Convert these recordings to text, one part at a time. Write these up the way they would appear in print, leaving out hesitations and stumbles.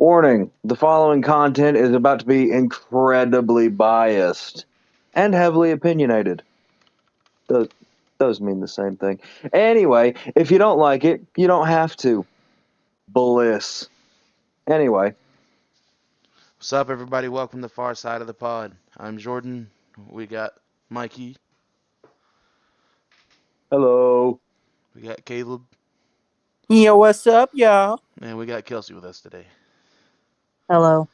Warning, the following content is about to be incredibly biased and heavily opinionated. Those mean the same thing. Anyway, if you don't like it, you don't have to. Bliss. Anyway, What's up, everybody? Welcome to Far Side of the Pod. I'm Jordan. We got Mikey. hello. We got Caleb. Yo, what's up, y'all? And we got Kelsey with us today. Hello.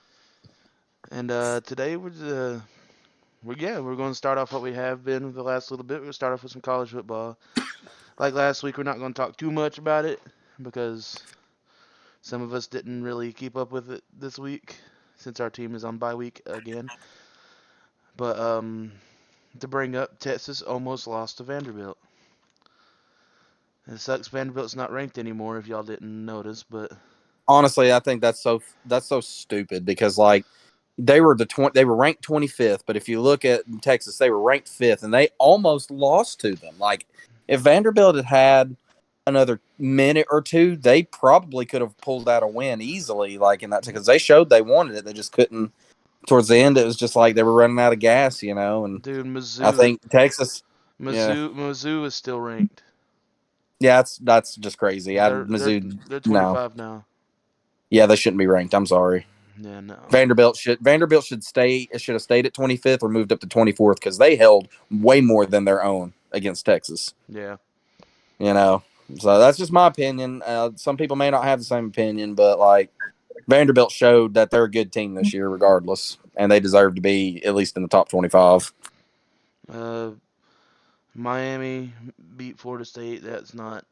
And today we're going to start off what we have been the last little bit. We'll start off with some college football. Like last week, we're not going to talk too much about it because some of us didn't really keep up with it this week since our team is on bye week again. But to bring up, Texas almost lost to Vanderbilt. It sucks Vanderbilt's not ranked anymore if y'all didn't notice, but Honestly, I think that's so stupid because they were ranked 25th, but if you look at Texas, they were ranked 5th and they almost lost to them. Like if Vanderbilt had had another minute or two, they probably could have pulled out a win easily. Like in that, because they showed they wanted it, they just couldn't. Towards the end, it was just like they were running out of gas, And dude, I think Texas, yeah, Mizzou is still ranked. yeah, that's just crazy. They're Mizzou, they're no, 25 now. yeah, they shouldn't be ranked. I'm sorry. Yeah, no. Vanderbilt should have stayed at 25th or moved up to 24th because they held way more than their own against Texas. Yeah. So that's just my opinion. Some people may not have the same opinion, but Vanderbilt showed that they're a good team this year, regardless, and they deserve to be at least in the top 25. Miami beat Florida State. That's not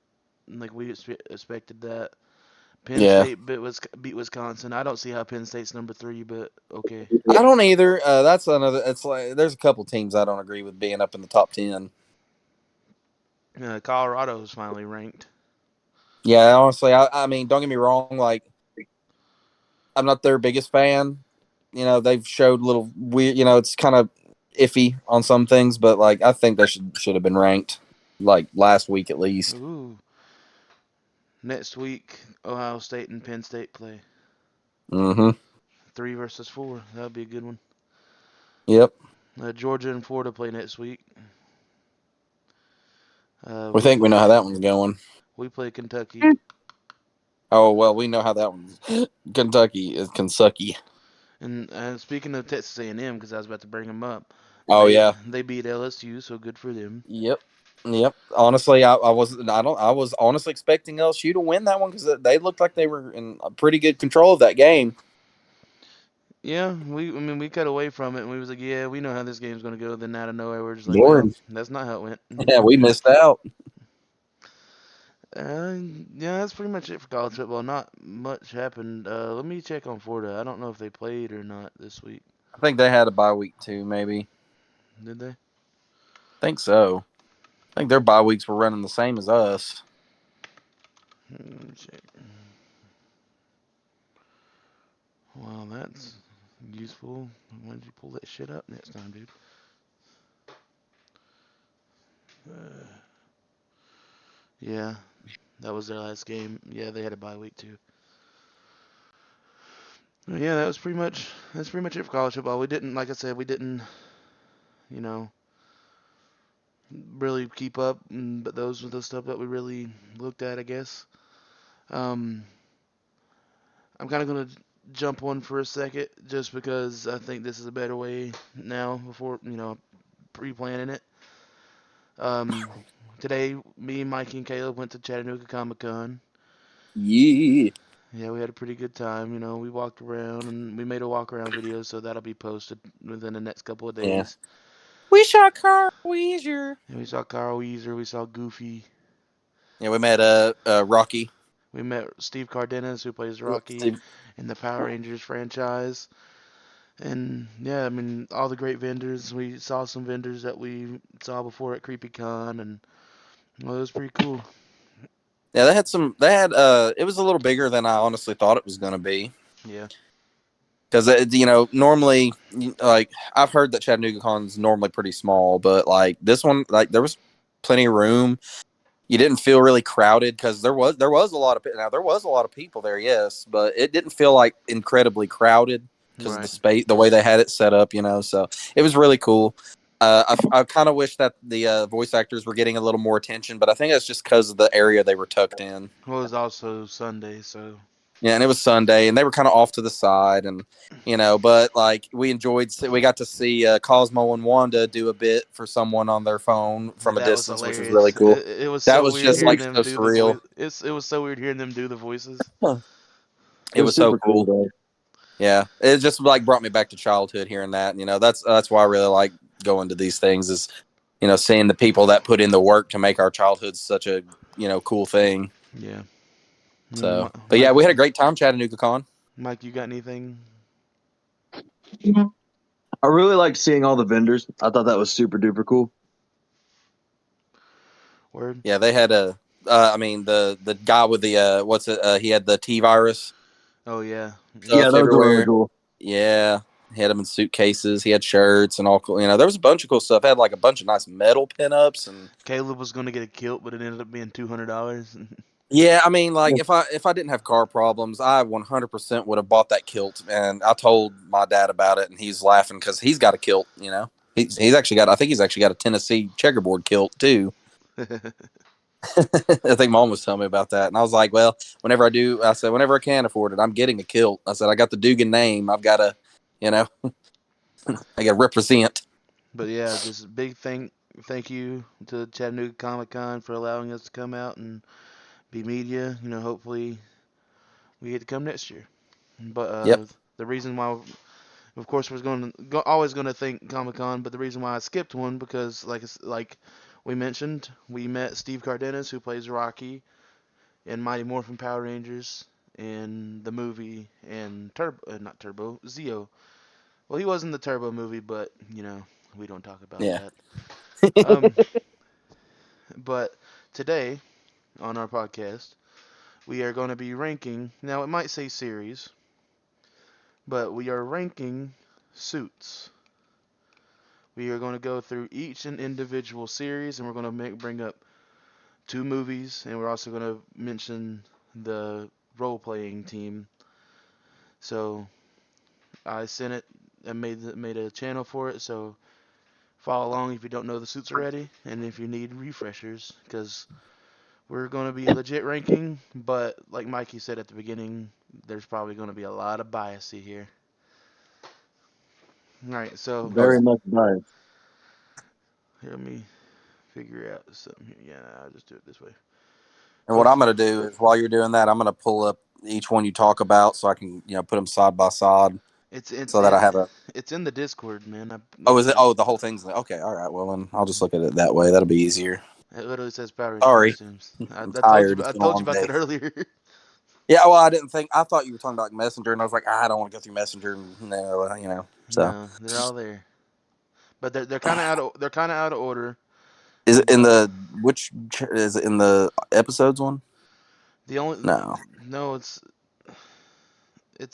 like we expected that. Penn Yeah, State beat Wisconsin. I don't see how Penn State's number 3, but okay. I don't either. That's another. It's like there's a couple teams I don't agree with being up in the top 10. Colorado's finally ranked. Yeah, honestly, I mean, don't get me wrong. I'm not their biggest fan. They've showed a little weird. It's kind of iffy on some things, but I think they should have been ranked last week at least. Ooh. Next week, Ohio State and Penn State play. Mm-hmm. 3 versus 4. That'll be a good one. Yep. Georgia and Florida play next week. We think we know how that one's going. We play Kentucky. Oh well, we know how that one's. Kentucky is Kentucky. And speaking of Texas A&M, because I was about to bring them up. Oh yeah, they beat LSU, so good for them. Yep. Honestly, I was honestly expecting LSU to win that one because they looked like they were in pretty good control of that game. Yeah, we cut away from it and we was like, yeah, we know how this game's gonna go. Then out of nowhere, we're just like, well, that's not how it went. Yeah, we missed out. Yeah, that's pretty much it for college football. Not much happened. Let me check on Florida. I don't know if they played or not this week. I think they had a bye week too, maybe. Did they? I think so. I think their bye weeks were running the same as us. Let me check. Well, that's useful. Why don't you pull that shit up next time, dude? Yeah, that was their last game. Yeah, they had a bye week too. Yeah, that's pretty much it for college football. We didn't, like I said, you know, really keep up. But those were the stuff that we really looked at, I guess. I'm kind of gonna jump one for a second, just because I think this is a better way now. Before pre-planning it. Today, me, Mike, and Caleb went to Chattanooga Comic-Con. Yeah. Yeah, we had a pretty good time. We walked around and we made a walk-around video, so that'll be posted within the next couple of days. Yeah. We saw Carl Weezer. And we saw Carl Weezer. We saw Goofy. Yeah, we met Rocky. We met Steve Cardenas, who plays Rocky in the Power Rangers franchise. And yeah, I mean, all the great vendors. We saw some vendors that we saw before at CreepyCon, and well, it was pretty cool. Yeah, they had it was a little bigger than I honestly thought it was going to be. Yeah. Because normally, I've heard that Chattanooga Con's normally pretty small, but this one, there was plenty of room. you didn't feel really crowded because there was a lot of there was a lot of people there, yes, but it didn't feel like incredibly crowded because of the Right. space, the way they had it set up, so it was really cool. I kind of wish that the voice actors were getting a little more attention, but I think that's just because of the area they were tucked in. Well, it was also Sunday, so Yeah, and it was Sunday, and they were kind of off to the side, and but like we got to see Cosmo and Wanda do a bit for someone on their phone from a that was distance, which was really hilarious. cool. It was That so was weird just hearing like them so do the voice. surreal. It was so weird hearing them do the voices. Huh. It It was was so super cool, cool. though. Yeah, it just like brought me back to childhood hearing that. That's why I really like going to these things is seeing the people that put in the work to make our childhoods such a cool thing. Yeah. So, but yeah, Mike, we had a great time Chattanooga Con. Mike, you got anything? I really liked seeing all the vendors. I thought that was super duper cool. Word. Yeah, they had a. I mean the guy with the what's it? He had the T virus Oh yeah. Yeah. Yeah, stuff those are really everywhere. cool. Yeah, he had them in suitcases. He had shirts and all cool. There was a bunch of cool stuff. Had like a bunch of nice metal pinups and. Caleb was gonna get a kilt, but it ended up being $200. Yeah, I mean, like if I didn't have car problems, I 100% would have bought that kilt. And I told my dad about it, and he's laughing because he's got a kilt. He's actually got. I think he's actually got a Tennessee checkerboard kilt too. I think Mom was telling me about that, and I was like, well, whenever I do, I said whenever I can afford it, I'm getting a kilt. I said I got the Dugan name. I've got to, you know, I got to represent. But yeah, just a big thank you to Chattanooga Comic Con for allowing us to come out and be media. Hopefully we get to come next year. But Yep. the reason why, of course, we're always going to thank Comic Con. But the reason why I skipped one because like we mentioned, we met Steve Cardenas who plays Rocky in Mighty Morphin Power Rangers in the movie and not Turbo Zeo. Well, he was in the Turbo movie, but we don't talk about Yeah. that. Um, but today on our podcast, we are going to be ranking. Now, it might say series, but we are ranking suits. We are going to go through each and individual series, and we're going to bring up two movies, and we're also going to mention the role-playing team. So I sent it and made a channel for it. So follow along if you don't know the suits already, and if you need refreshers, because we're going to be legit ranking, but like Mikey said at the beginning, there's probably going to be a lot of bias here. All right, so Very much nice. here, let me figure out something here. Yeah, I'll just do it this way. And what I'm going to do is while you're doing that, I'm going to pull up each one you talk about so I can put them side by side It's it, so that I it have a. it's in the Discord, man. Oh, is it? Oh, the whole thing's okay. All right. Well, then I'll just look at it that way. That'll be easier. It literally says Power Ranger Sorry, costumes. I'm I told you. tired. It's I been a told you long about day. that earlier. Yeah, well, I didn't think. I thought you were talking about Messenger, and I was like, I don't want to go through Messenger, and So, No, they're all there, but they're kind of they're kind of out of order. is it in But the is it in the episodes one? the only No, no, it's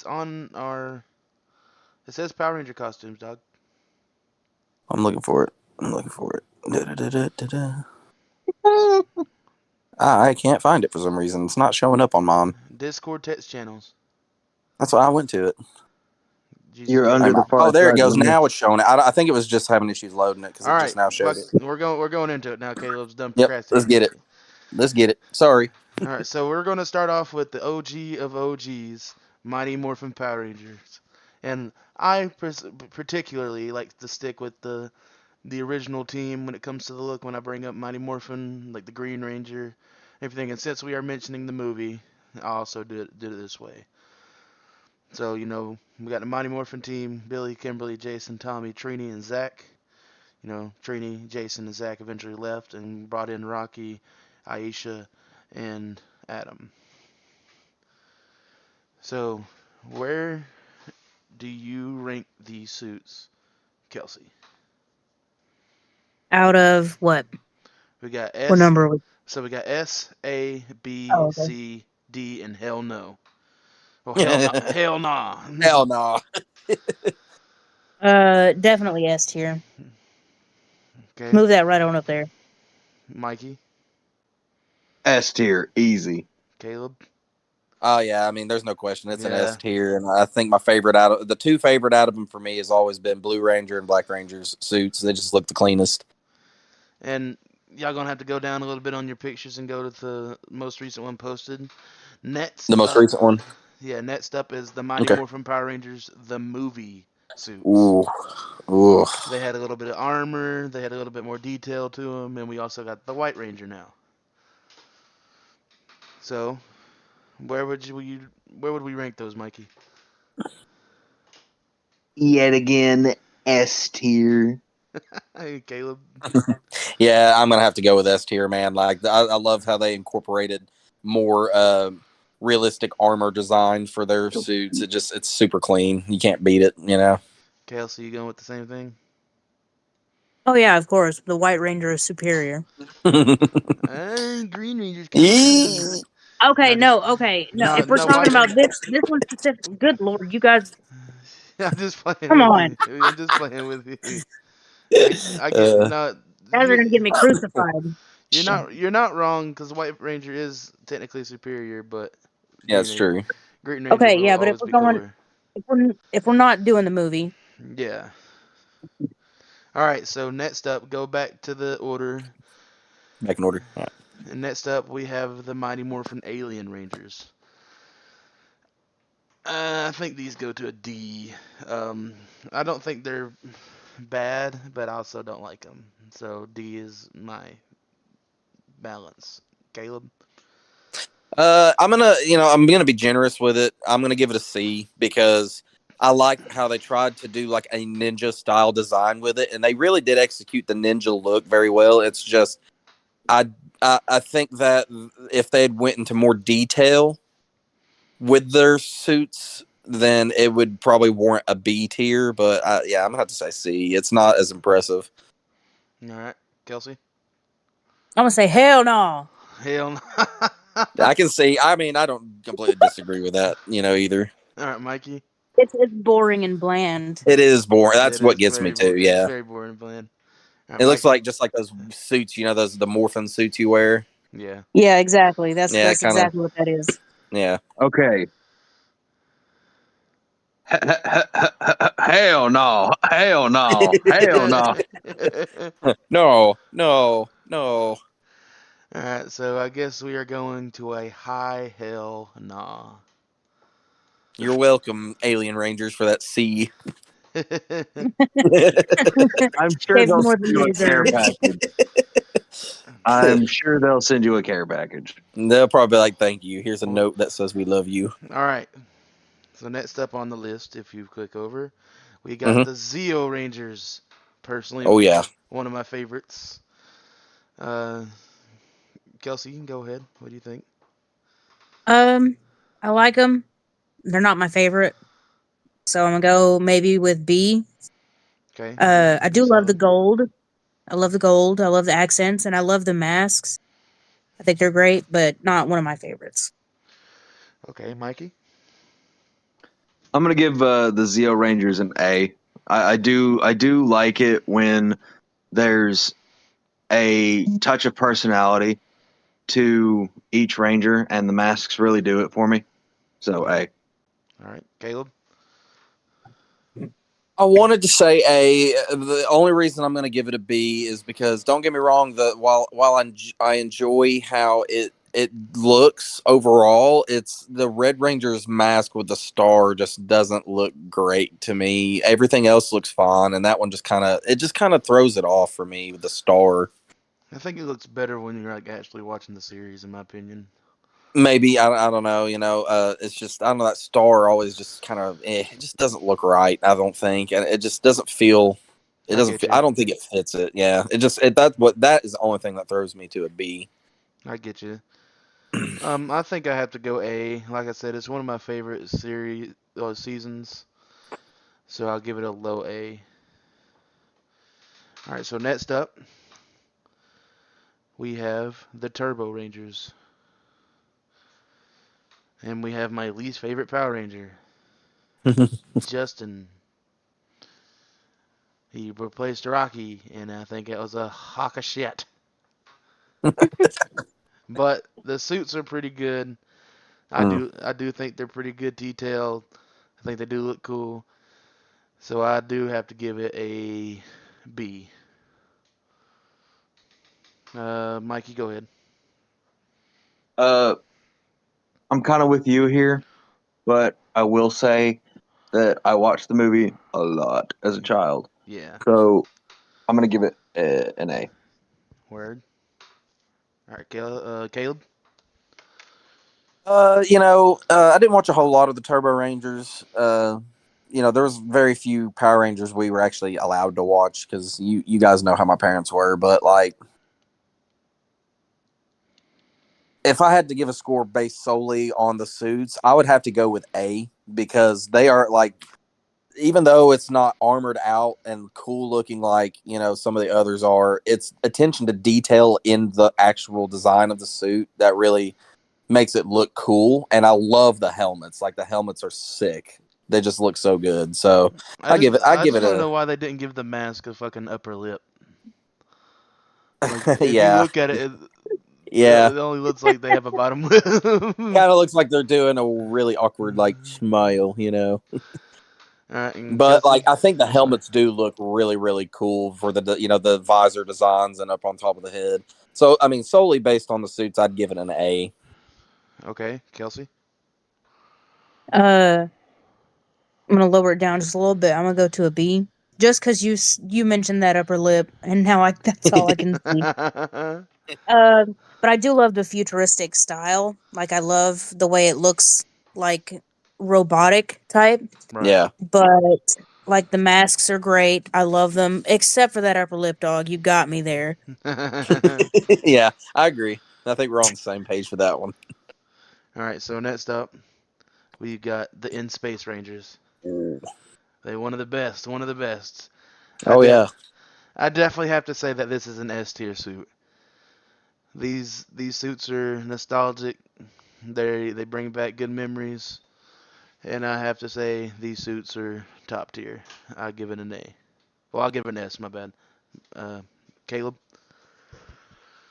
on our. It says Power Ranger costumes, dog. I'm looking for it. I'm looking for it. Da-da-da-da-da-da. I can't find it for some reason. It's not showing up on mine. Discord text channels. That's why I went to it. Jesus, You're you under got. the Oh, far there it side of goes. the mist. Now it's showing it. I think it was just having issues loading it because All it right, just now showed but it. we're going into it now. Caleb's done Yep. Let's procrastinating. get it. Let's get it. Sorry. All right, so we're going to start off with the OG of OGs, Mighty Morphin Power Rangers, and I particularly like to stick with the original team when it comes to the look. When I bring up Mighty Morphin, like the Green Ranger, everything, and since we are mentioning the movie, I also did it this way. So we got the Mighty Morphin team: Billy, Kimberly, Jason, Tommy, Trini, and Zach. Trini, Jason, and Zach eventually left and brought in Rocky, Aisha, and Adam. So, where do you rank these suits, Kelsey? Out of what? We got What S. number? So we got S, A, B, Oh, okay. C, D, and hell no. Well, hell no, hell nah. Hell no. Definitely S tier. Okay, Move that right on up there. Mikey. S tier, easy. Caleb? Oh yeah, I mean, there's no question. It's an Yeah. S tier, and I think my favorite out of the two favorite out of them for me has always been Blue Ranger and Black Ranger's suits. They just look the cleanest. And y'all gonna have to go down a little bit on your pictures and go to the most recent one posted. The Next most up, recent one. yeah, next up is the Mighty Okay. Morphin Power Rangers, the movie suits. Ooh, ooh. They had a little bit of armor, they had a little bit more detail to them, and we also got the White Ranger now. So, where would we rank those, Mikey? Yet again, S tier. Hey, Caleb. Yeah, I'm gonna have to go with S tier, man. Like I love how they incorporated more realistic armor design for their suits. It's super clean. You can't beat it, you know. Kelsey, you going with the same thing? Oh yeah, of course. The White Ranger is superior. Green Ranger's kind of cool. Okay, No, just okay, no. no, If we're no. talking White about Ranger. this one specific, good lord, you guys, I'm just playing come with on, you. I'm just playing with you. I get uh, no. you guys are gonna get me crucified. You're not wrong because White Ranger is technically superior, but yeah, Green it's Ranger, true. Green Ranger Okay, will yeah, but if always we're be going, cooler. if we're not doing the movie, Yeah. All right. So next up, go back to the order. Back in order. Yeah. And next up, we have the Mighty Morphin Alien Rangers. I think these go to a D. Um, I don't think they're bad, but I also don't like them. So D is my balance. Caleb? I'm gonna be generous with it. I'm gonna give it a C because I like how they tried to do like a ninja style design with it, and they really did execute the ninja look very well. It's just I I think that if they had went into more detail with their suits, then it would probably warrant a B tier. But yeah, I'm gonna have to say C. It's not as impressive. All right. Kelsey? I'm gonna say hell no. Hell no. I can see. I mean, I don't completely disagree with that. Either. All right, Mikey? It's boring and bland. It is boring. That's It what is gets me very too. It's Yeah. very boring plan. All right, It looks Mikey? like just like those suits, those the morphin suits you wear. Yeah. Yeah, exactly. That's Yeah, that's kind of. exactly what that is. Yeah. Okay. Hell no. Hell no. Hell no. No, no, no. Alright, so I guess we are going to a high hell nah. You're welcome, Alien Rangers, for that C. I'm sure Gave they'll more send than you he a care deserves. package. I'm sure they'll send you a care package. They'll probably be like, "Thank you. Here's a note that says we love you." Alright, so next up on the list, if you click over, we got Mm-hmm. the Zeo Rangers. Personally, Oh yeah. one of my favorites. Uh, Kelsey, you can go ahead. What do you think? I like them. They're not my favorite, so I'm gonna go maybe with B. Okay, I B do love the solid. gold. I love the gold. I love the accents, and I love the masks. I think they're great, but not one of my favorites. Okay, Mikey. I'm gonna give the Zeo Rangers an A. I do like it when there's a touch of personality to each ranger, and the masks really do it for me. So A. Alright, Caleb. I wanted to say A. The only reason I'm going to give it a B is because don't get me wrong. While I enjoy how it looks overall, it's the Red Ranger's mask with the star just doesn't look great to me. Everything else looks fine, and that one just kind of throws it off for me with the star. I think it looks better when you're like actually watching the series, in my opinion. Maybe I don't know. It's just I don't know, that star always just kind of it just doesn't look right. I don't think, and it just doesn't feel. It I doesn't. get Feel, you. I don't think it fits it. Yeah, it just that is the only thing that throws me to a B. I get you. I think I have to go A. Like I said, it's one of my favorite series seasons, so I'll give it a low A. All right, so next up we have the Turbo Rangers, and we have my least favorite Power Ranger, Justin. He replaced Rocky, and I think it was a hawk of shit. But the suits are pretty good. I do think they're pretty good detailed. I think they do look cool. So I do have to give it a B. Mikey, go ahead. Uh, I'm kind of with you here, but I will say that I watched the movie a lot as a child, Yeah, so I'm gonna give it an A. word. All right, Caleb. I didn't watch a whole lot of the Turbo Rangers. There was very few Power Rangers we were actually allowed to watch because you guys know how my parents were. But like, if I had to give a score based solely on the suits, I would have to go with A because they are like, even though it's not armored out and cool looking like some of the others are, it's attention to detail in the actual design of the suit that really makes it look cool. And I love the helmets. Like the helmets are sick. They just look so good. So I I give just it want to a know why they didn't give the mask a fucking upper lip. Like, if you yeah. look at it, Yeah. it only looks like they have a bottom lip. Kind of looks like they're doing a really awkward like smile. All right, and But Kelsey. like I think the I'm sorry. helmets do look really really cool for the visor designs and up on top of the head. So I mean solely based on the suits I'd give it an A. Okay, Kelsey. Uh, I'm gonna lower it down just a little bit. I'm gonna go to a B, just because you mentioned that upper lip, and now that's all I can see. But I do love the futuristic style. Like I love the way it looks, like robotic type. Right. Yeah. But like the masks are great. I love them, except for that upper lip dog. You got me there. All Yeah, I agree. I think we're on the same page for that one. right. So next up, we got the In Space Rangers. Ooh. They one of the best. One of the best. I Oh de- yeah. I definitely have to say that this is an S tier suit. These suits are nostalgic. They bring back good memories, and I have to say these suits are top tier. I give it an A. Well, I'll give it an S. My bad. Uh, Caleb.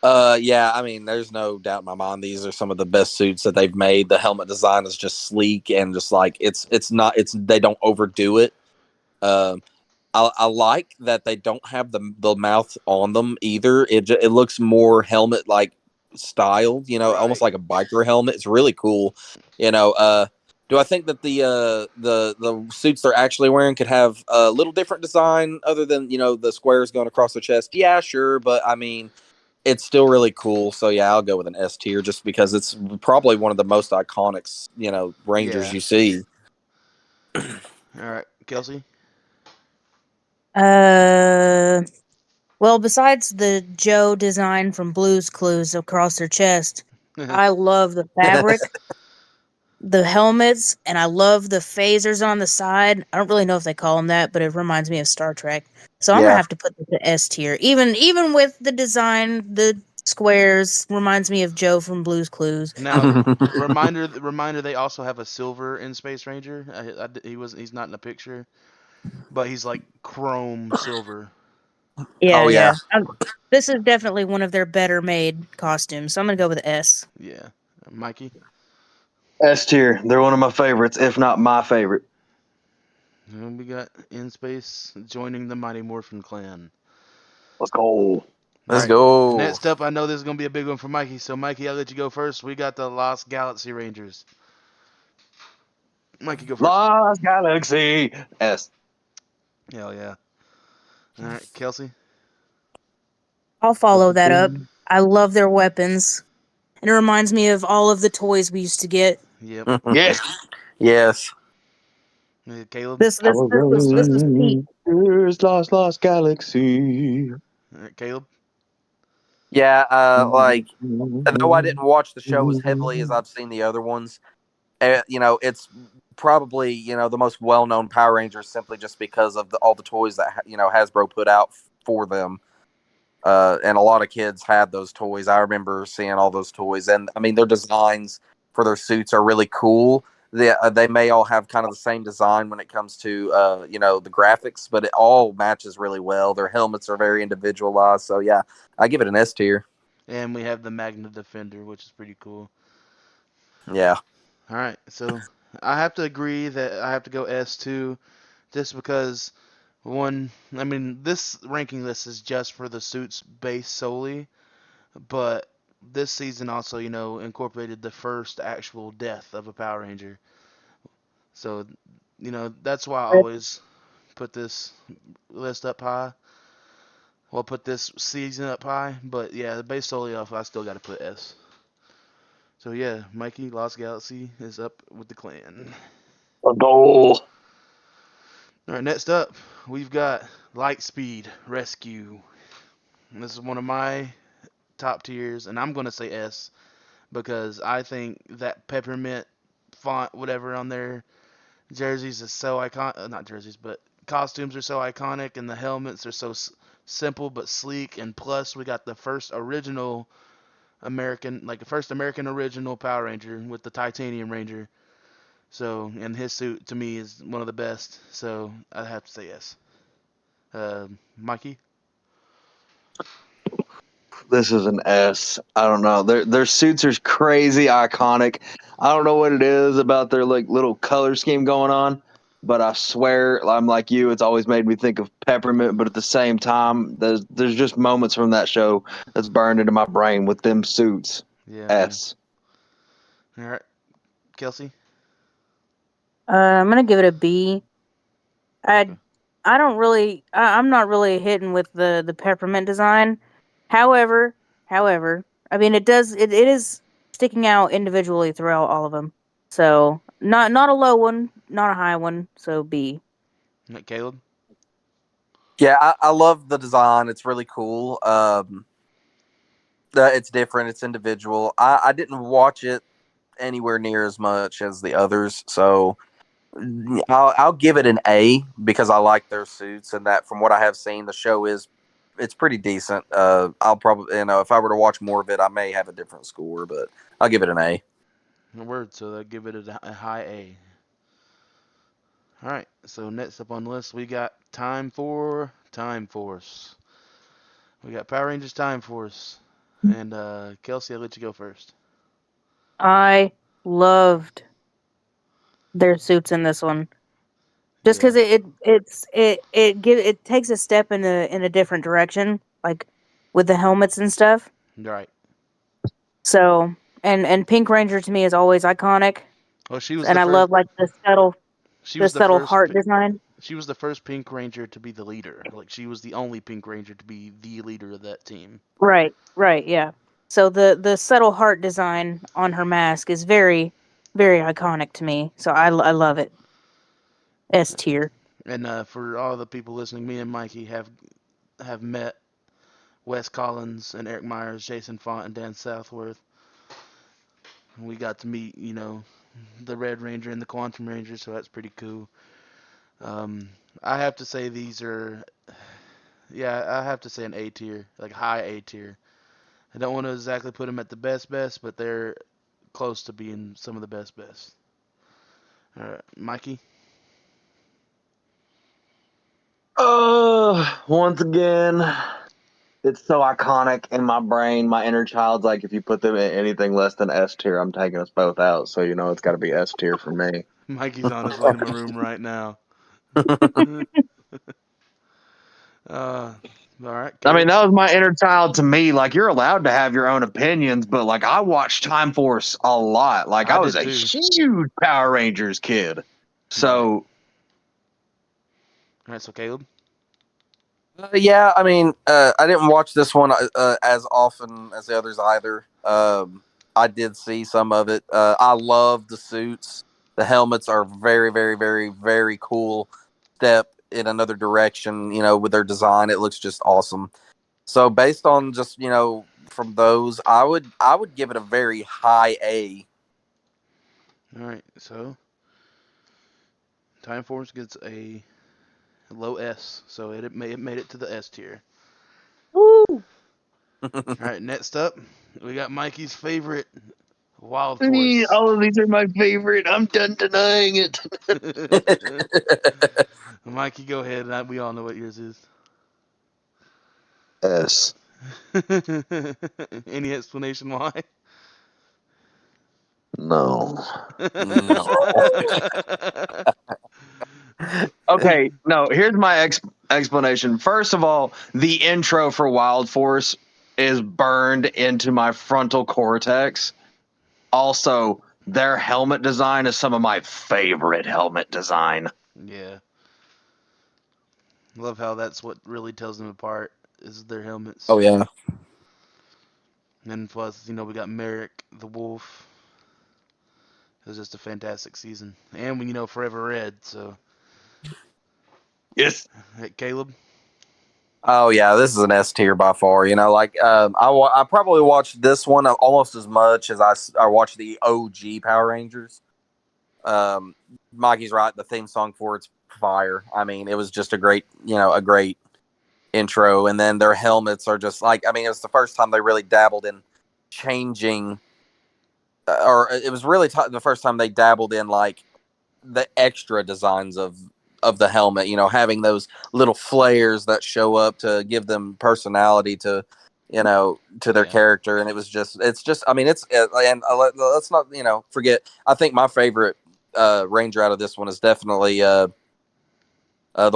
Yeah, I mean, there's no doubt in my mind these are some of the best suits that they've made. The helmet design is just sleek and just like it's they don't overdo it. Um, I like that they don't have the mouth on them either. It looks more helmet like styled, almost Right. like a biker helmet. It's really cool. Do I think that the suits they're actually wearing could have a little different design other than the squares going across the chest? Yeah, sure, but I mean it's still really cool. So yeah, I'll go with an S tier just because it's probably one of the most iconic, Rangers Yeah. you see. All right, Kelsey. Uh, well, besides the Joe design from Blue's Clues across their chest, I love the fabric, the helmets, and I love the phasers on the side. I don't really know if they call them that, but it reminds me of Star Trek. So I'm gonna Yeah. have to put this at S tier. Even with the design, the squares reminds me of Joe from Blue's Clues. Now, reminder. They also have a silver in Space Ranger. He's not in the picture, but he's like chrome silver. Yeah, Oh yeah. yeah. This is definitely one of their better made costumes, so I'm gonna go with S. Yeah, Mikey. S tier. They're one of my favorites, if not my favorite. And we got In Space joining the Mighty Morphin Clan. Let's go. All Let's right. go. Next up, I know this is gonna be a big one for Mikey. So Mikey, I'll let you go first. We got the Lost Galaxy Rangers. Mikey, go first. Lost Galaxy. S. Hell yeah. All right, Kelsey. I'll follow that up. I love their weapons. And it reminds me of all of the toys we used to get. Yep. Yes. Yes. Caleb. This was peak. Rangers, Lost Galaxy. All right, Caleb. Yeah, like though I didn't watch the show as heavily as I've seen the other ones, it's probably the most well-known Power Rangers simply just because of all the toys that Hasbro put out for them. And a lot of kids had those toys. I remember seeing all those toys, and I mean their designs for their suits are really cool. They may all have kind of the same design when it comes to the graphics, but it all matches really well. Their helmets are very individualized. So yeah, I give it an S tier. And we have the Magna Defender, which is pretty cool. Yeah. All right, so I have to agree that I have to go S too, just because one. I mean, this ranking list is just for the suits base solely, but this season also, incorporated the first actual death of a Power Ranger. So, that's why I always put this list up high. Well, put this season up high, but yeah, based solely off, I still got to put S. So yeah, Mikey, Lost Galaxy is up with the clan. A goal. All right, next up, we've got Lightspeed Rescue. And this is one of my top tiers, and I'm going to say S because I think that peppermint font, whatever on their jerseys, is so iconic. Not jerseys, but costumes are so iconic, and the helmets are so simple but sleek. And plus, we got the first original American, like the first American original Power Ranger with the Titanium Ranger. So, and his suit to me is one of the best. So I have to say yes. Mikey. This is an S. I don't know. Their suits are crazy iconic. I don't know what it is about their like little color scheme going on, but I swear I'm like you. It's always made me think of peppermint. But at the same time, there's just moments from that show that's burned into my brain with them suits. Yeah, man. S. All right, Kelsey. I'm gonna give it a B. Okay. I'm not really hitting with the peppermint design. However, I mean it is sticking out individually throughout all of them. So not a low one, not a high one. So B. Caleb. Yeah, I love the design. It's really cool. It's different. It's individual. I didn't watch it anywhere near as much as the others, so I'll give it an A because I like their suits and that from what I have seen, the show is it's pretty decent. I'll probably if I were to watch more of it, I may have a different score, but I'll give it an A. A word. So that give it a high A. All right. So next up on the list, we got Time Force. We got Power Rangers Time Force. And Kelsey, I'll let you go first. I loved their suits in this one. Just Yeah. because it takes a step in a different direction, like with the helmets and stuff. Right. So and Pink Ranger to me is always iconic, Well, she was the and I first. love like She the was the subtle first. heart design. She was the first Pink Ranger to be the leader. Like she was the only Pink Ranger to be the leader of that team. Right, yeah. So the subtle heart design on her mask is very iconic to me. So I love it. S tier. And for all the people listening, me and Mikey have met Wes Collins and Eric Myers, Jason Font, and Dan Southworth. We got to meet, the Red Ranger and the Quantum Ranger, so that's pretty cool. Um, I have to say these are, yeah, I have to say an A tier, like high A tier. I don't want to exactly put them at the best, but they're close to being some of the best. All right, Mikey. Once again, it's so iconic in my brain. My inner child's like, if you put them in anything less than S tier, I'm taking us both out. So it's got to be S tier for me. Mikey's on his way to my room right now. All right, I mean, Caleb. that was my inner child to me. Like, you're allowed to have your own opinions, but like, I watched Time Force a lot. Like, I I was did a too. huge Power Rangers kid. Right. So, All right, so Caleb. Yeah, I mean, I didn't watch this one as often as the others either. I did see some of it. I love the suits. The helmets are very, very, very, very cool. Step in another direction, with their design, it looks just awesome. So based on just from those, I would give it a very high A. All right, so Time Force gets a low S, so it made it to the S tier. Woo! All right, next up, we got Mikey's favorite, Wild Force. all of these are my favorite. I'm done denying it. Mikey, go ahead. We all know what yours is. S. Any explanation why? No. No. Okay, no, here's my explanation. First of all, the intro for Wild Force is burned into my frontal cortex. Also, their helmet design is some of my favorite helmet design. Yeah. Love how that's what really tells them apart is their helmets. Oh yeah. And plus, we got Merrick the Wolf. It was just a fantastic season. And we, Forever Red, so. Yes. Hey, Caleb? Oh yeah, this is an S tier by far. I probably watched this one almost as much as I watched the OG Power Rangers. Um, Mikey's right. The theme song for it's fire. I mean, it was just a great intro, and then their helmets are just like. I mean, it was the first time they really dabbled in changing, or it was really the first time they dabbled in like the extra designs of the helmet. Having those little flares that show up to give them personality to their Yeah. character, and it's just. I mean, let's not forget. I think my favorite ranger out of this one is definitely the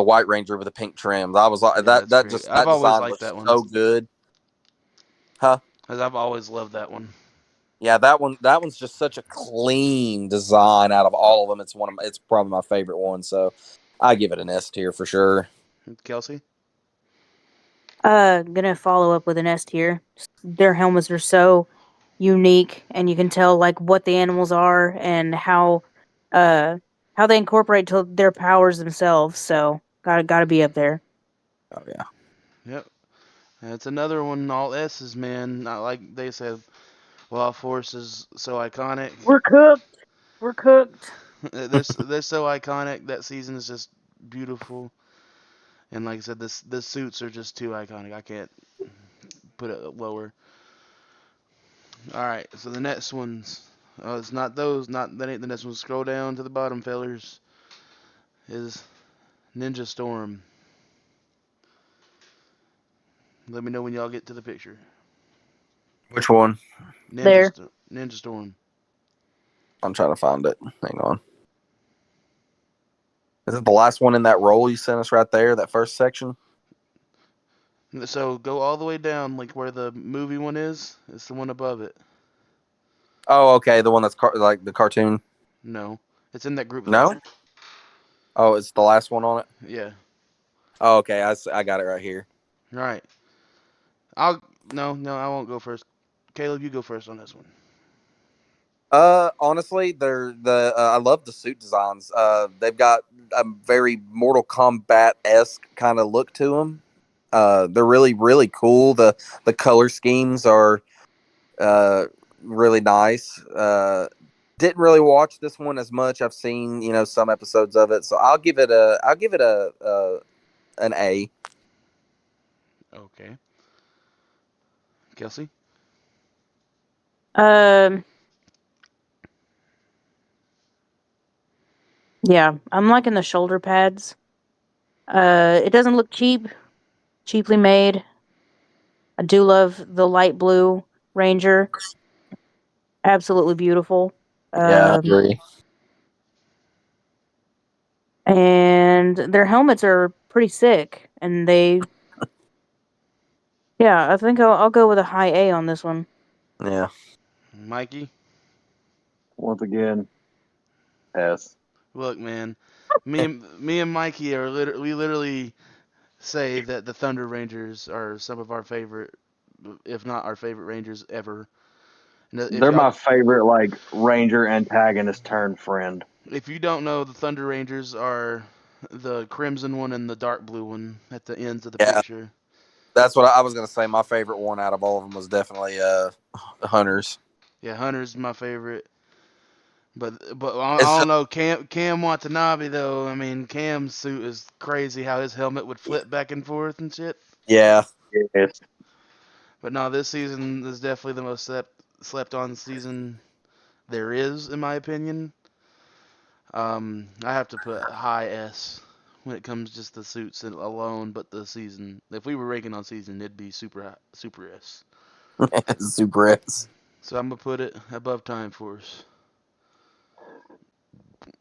White Ranger with the pink trims. I was like Yeah, that's great. I've that always design liked looks that one. so good, huh? Because I've always loved that one. Yeah, that one's just such a clean design out of all of them. It's probably my favorite one. So I give it an S tier for sure. Kelsey? Gonna follow up with an S tier. Their helmets are so unique, and you can tell like what the animals are and uh how they incorporate to their powers themselves. So gotta be up there. Oh yeah, Yep. That's another one, all S's, man. Not like they said, Wild Force is so iconic. We're cooked. We're cooked. They're so iconic. That season is just beautiful. And like I said, the suits are just too iconic. I can't put it lower. All right, so the next ones. It's not those. Not that ain't the next one. Scroll down to the bottom, fellers. Is Ninja Storm. Let me know when y'all get to the picture. which one? There. Ninja Storm. I'm trying to find it. Hang on. Is it the last one in that roll you sent us right there? That first section? So go all the way down, like where the movie one is. It's the one above it. Oh, okay, the one that's like the cartoon. No, it's in that group No. picture. Oh, it's the last one on it. Yeah. Oh, okay, I got it right here. Right. I'll no, I won't go first. Caleb, you go first on this one. Honestly, I love the suit designs. They've got a very Mortal Kombat esque kind of look to them. They're really really cool. The color schemes are uh really nice. Didn't really watch this one as much. I've seen some episodes of it, so I'll give it an A. Okay. Kelsey. Um. Yeah, I'm liking the shoulder pads. It doesn't look cheaply made. I do love the light blue Ranger. Absolutely beautiful. Yeah, I Um, agree. and their helmets are pretty sick. And yeah, I think I'll go with a high A on this one. Yeah. Mikey. Once again, S. Look, man. Me and Mikey we literally say that the Thunder Rangers are some of our favorite, if not our favorite Rangers ever. And They're my favorite, like, Ranger antagonist turned friend. if you don't know, the Thunder Rangers are the crimson one and the dark blue one at the ends of the Yeah, picture. that's what I was gonna say. My favorite one out of all of them was definitely Hunters. Yeah, Hunter's my favorite. But I It's don't know Cam Watanabe though. I mean Cam's suit is crazy how his helmet would flip back and forth and shit. yeah, Yes. But no, this season is definitely the most slept on season there is in my opinion. I have to put high S when it comes just the suits alone, but the season. If we were ranking on season, it'd be super S. Super S. So I'm gonna put it above Time Force.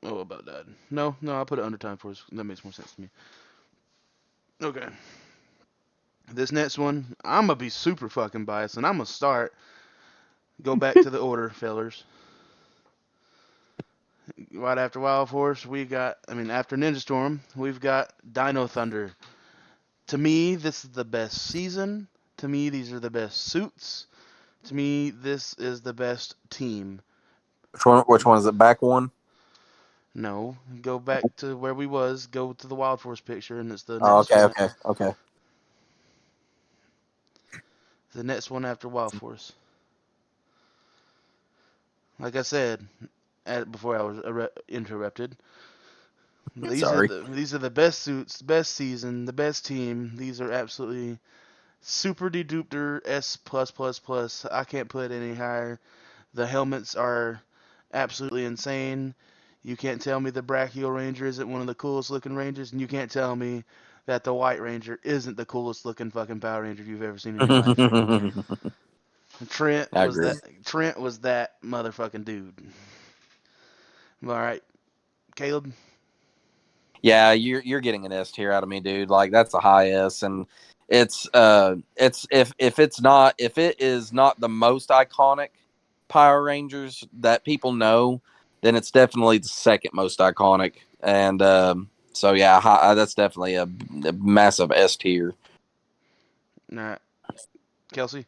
Oh, about that. No, I'll put it under Time Force. That makes more sense to me. Okay. This next one, I'm gonna be super fucking biased, and I'm gonna go back to the order, fellers. Right after Wild Force, after Ninja Storm, we've got Dino Thunder. To me, this is the best season. To me, these are the best suits. To me, this is the best team. Which one is it? Back one? No, go back to where we was. Go to the Wild Force picture, and it's the Oh, next one. okay. The next one after Wild Force. Like I said, before I was interrupted, Sorry. these are the best suits, best season, the best team. These are absolutely super de duper S plus plus plus. I can't put it any higher. The helmets are absolutely insane. You can't tell me the Brachial Ranger isn't one of the coolest looking Rangers, and you can't tell me that the White Ranger isn't the coolest looking fucking Power Ranger you've ever seen in your life. I agree. Trent was that motherfucking dude. All right, Caleb. Yeah, you're getting an S tier out of me, dude. Like that's a high S, and it's if it is not the most iconic Power Rangers that people know, then it's definitely the second most iconic. And so yeah, that's definitely a massive S tier. All right, Kelsey.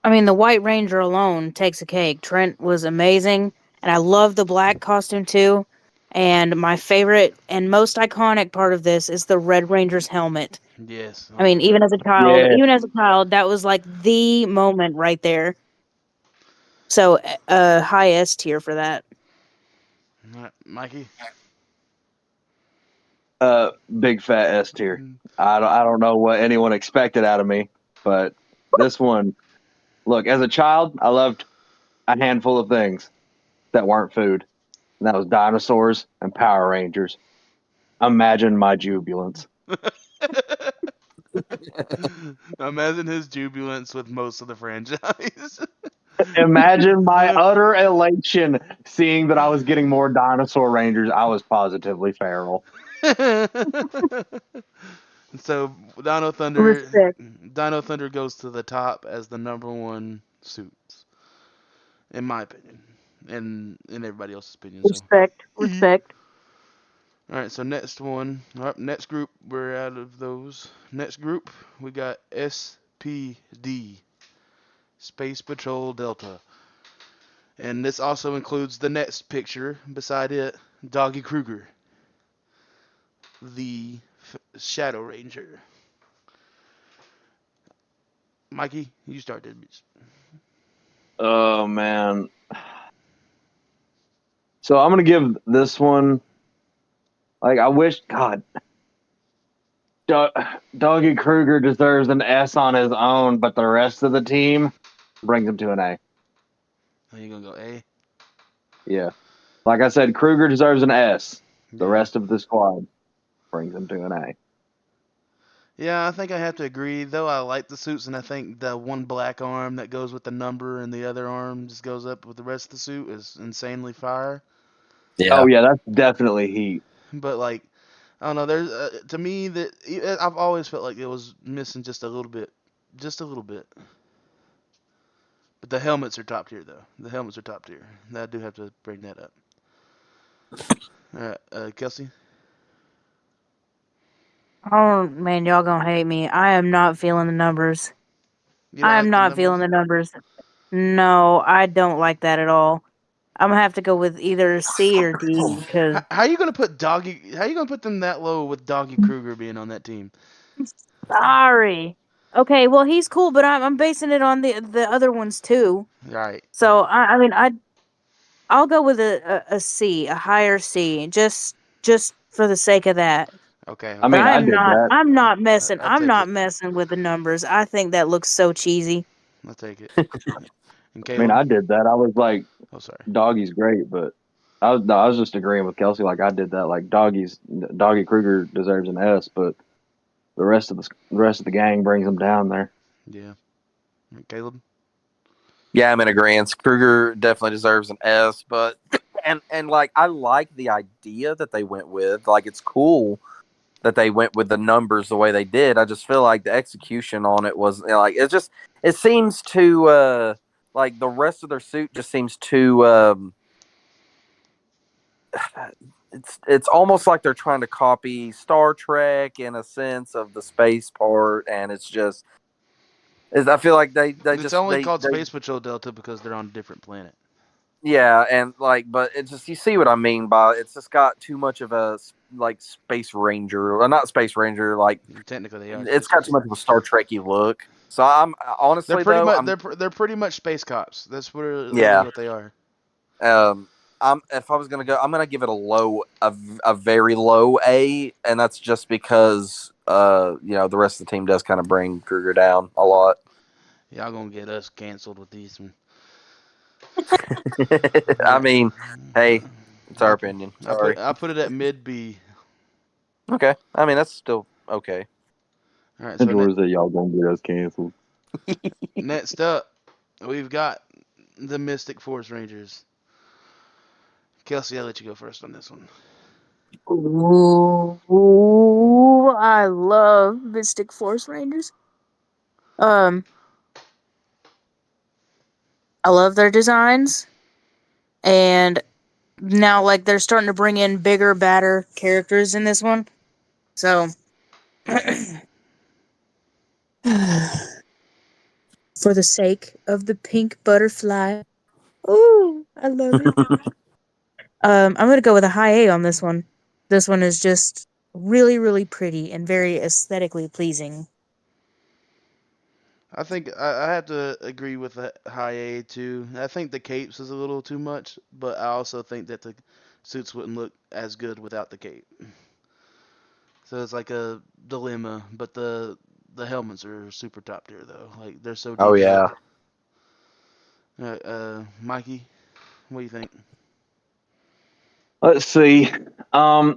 I mean, the White Ranger alone takes a cake. Trent was amazing, and I love the black costume too. And my favorite and most iconic part of this is the Red Ranger's helmet. Yes. I Oh mean, my god. Yeah. even as a child, that was like the moment right there. So, high S tier for that. All right, Mikey. Big fat S tier. I don't know what anyone expected out of me, but this one, look, as a child, I loved a handful of things that weren't food, and that was dinosaurs and Power Rangers. Imagine my jubilance. Imagine his jubilance with most of the franchise. Imagine my utter elation seeing that I was getting more dinosaur rangers. I was positively feral. So Dino Thunder, Respect, Dino Thunder goes to the top as the number one suits, in my opinion, and in everybody else's opinion. So, respect. all right. So next one, all right, next group, we're out of those. Next group, we got SPD, Space Patrol Delta, and this also includes the next picture beside it, Doggy Kruger, the Shadow Ranger. Mikey, you started. Oh man. So I'm gonna give this one like I wish God Doggy Kruger deserves an S on his own, but the rest of the team brings him to an A. Are you gonna go A? Yeah. Like I said, Kruger deserves an S. The Yeah. rest of the squad brings him to an A. Yeah, I think I have to agree. Though I like the suits, and I think the one black arm that goes with the number and the other arm just goes up with the rest of the suit is insanely fire. Yeah. Oh yeah, that's definitely heat. But like, I don't know. There's to me that I've always felt like it was missing just a little bit. But the helmets are top tier, though. The helmets are top tier. I do have to bring that up. All right, Kelsey. Oh man, y'all gonna hate me. I am not feeling the numbers. You don't I am like the not feeling numbers? the numbers. No, I don't like that at all. I'm gonna have to go with either C or D because How you gonna put Doggy? How you gonna put them that low with Doggy Kruger being on that team? sorry. Okay, well he's cool, but I'm basing it on the other ones too. Right. So I mean I'll go with a C, a higher C, just for the sake of that. Okay. I But Okay. mean, I did that. I'll I'm take not it. messing with the numbers. I think that looks so cheesy. I'll take it. And I mean, Caleb. I did that. I was like, Oh, sorry. Doggy's great, but I was just agreeing with Kelsey. Like I did that. Like Doggy Kruger deserves an S, but the rest of the gang brings him down there. Yeah. Caleb? Yeah, I'm in agreement. Kruger definitely deserves an S, but and like I like the idea that they went with. Like it's cool that they went with the numbers the way they did. I just feel like the execution on it was like it seems too like the rest of their suit just seems too it's almost like they're trying to copy Star Trek in a sense of the space part, and I feel like It's only called Space Patrol Delta because they're on a different planet. yeah, and like, but it's just you see what I mean by it's just got too much of a like Space Ranger, or not Space Ranger, like Technically, they are. it's got too much of a Star Trekky look. So I'm They're honestly pretty though, much I'm they're pretty much space cops. That's really yeah. what they are. I'm if I was gonna go, I'm gonna give it a very low A, and that's just because you know the rest of the team does kind of bring Kruger down a lot. Y'all gonna get us canceled with these one. I mean, hey, it's our opinion. Sorry. I put it at mid B. Okay, I mean that's still okay. All right, And so George said y'all gonna get us canceled. next up, we've got the Mystic Force Rangers. Kelsey, I'll let you go first on this one. Ooh, I love Mystic Force Rangers. I love their designs, and now like they're starting to bring in bigger, badder characters in this one. So, for the sake of the pink butterfly, ooh, I love it. I'm gonna go with a high A on this one. This one is just really, really pretty and very aesthetically pleasing. I think I have to agree with the high A too. I think the capes is a little too much, but I also think that the suits wouldn't look as good without the cape. So it's like a dilemma, but the helmets are super top tier though. Like they're so Oh detailed. yeah. Mikey, what do you think? Let's see.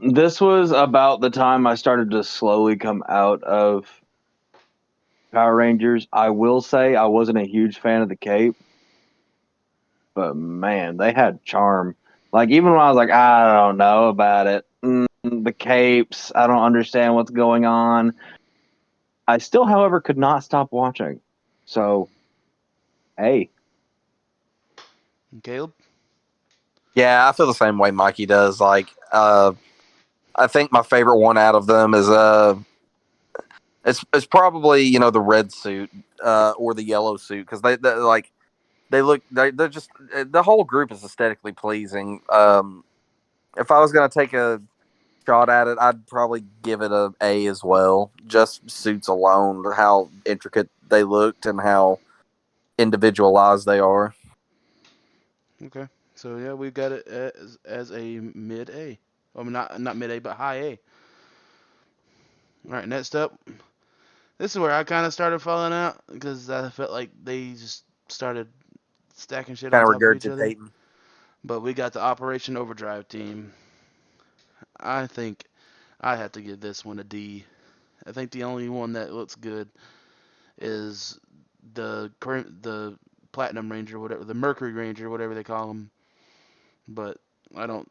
This was about the time I started to slowly come out of Power Rangers. I will say I wasn't a huge fan of the cape, but man, they had charm. Like even when I was like, I don't know about it, the capes, I don't understand what's going on. I still, however, could not stop watching. So, hey, Caleb? Yeah, I feel the same way Mikey does. Like, I think my favorite one out of them is it's probably the red suit or the yellow suit because they like they're just the whole group is aesthetically pleasing. If I was gonna take a shot at it, I'd probably give it A as well. Just suits alone, how intricate they looked and how individualized they are. Okay. So yeah, we've got it as a mid A. I mean, not mid A, but high A. All right, next up. This is where I kind of started falling out because I felt like they just started stacking shit on Kind of top of each other. regurgitating. But we got the Operation Overdrive team. I think I have to give this one a D. I think the only one that looks good is the Platinum Ranger, whatever, the Mercury Ranger, whatever they call them. But I don't.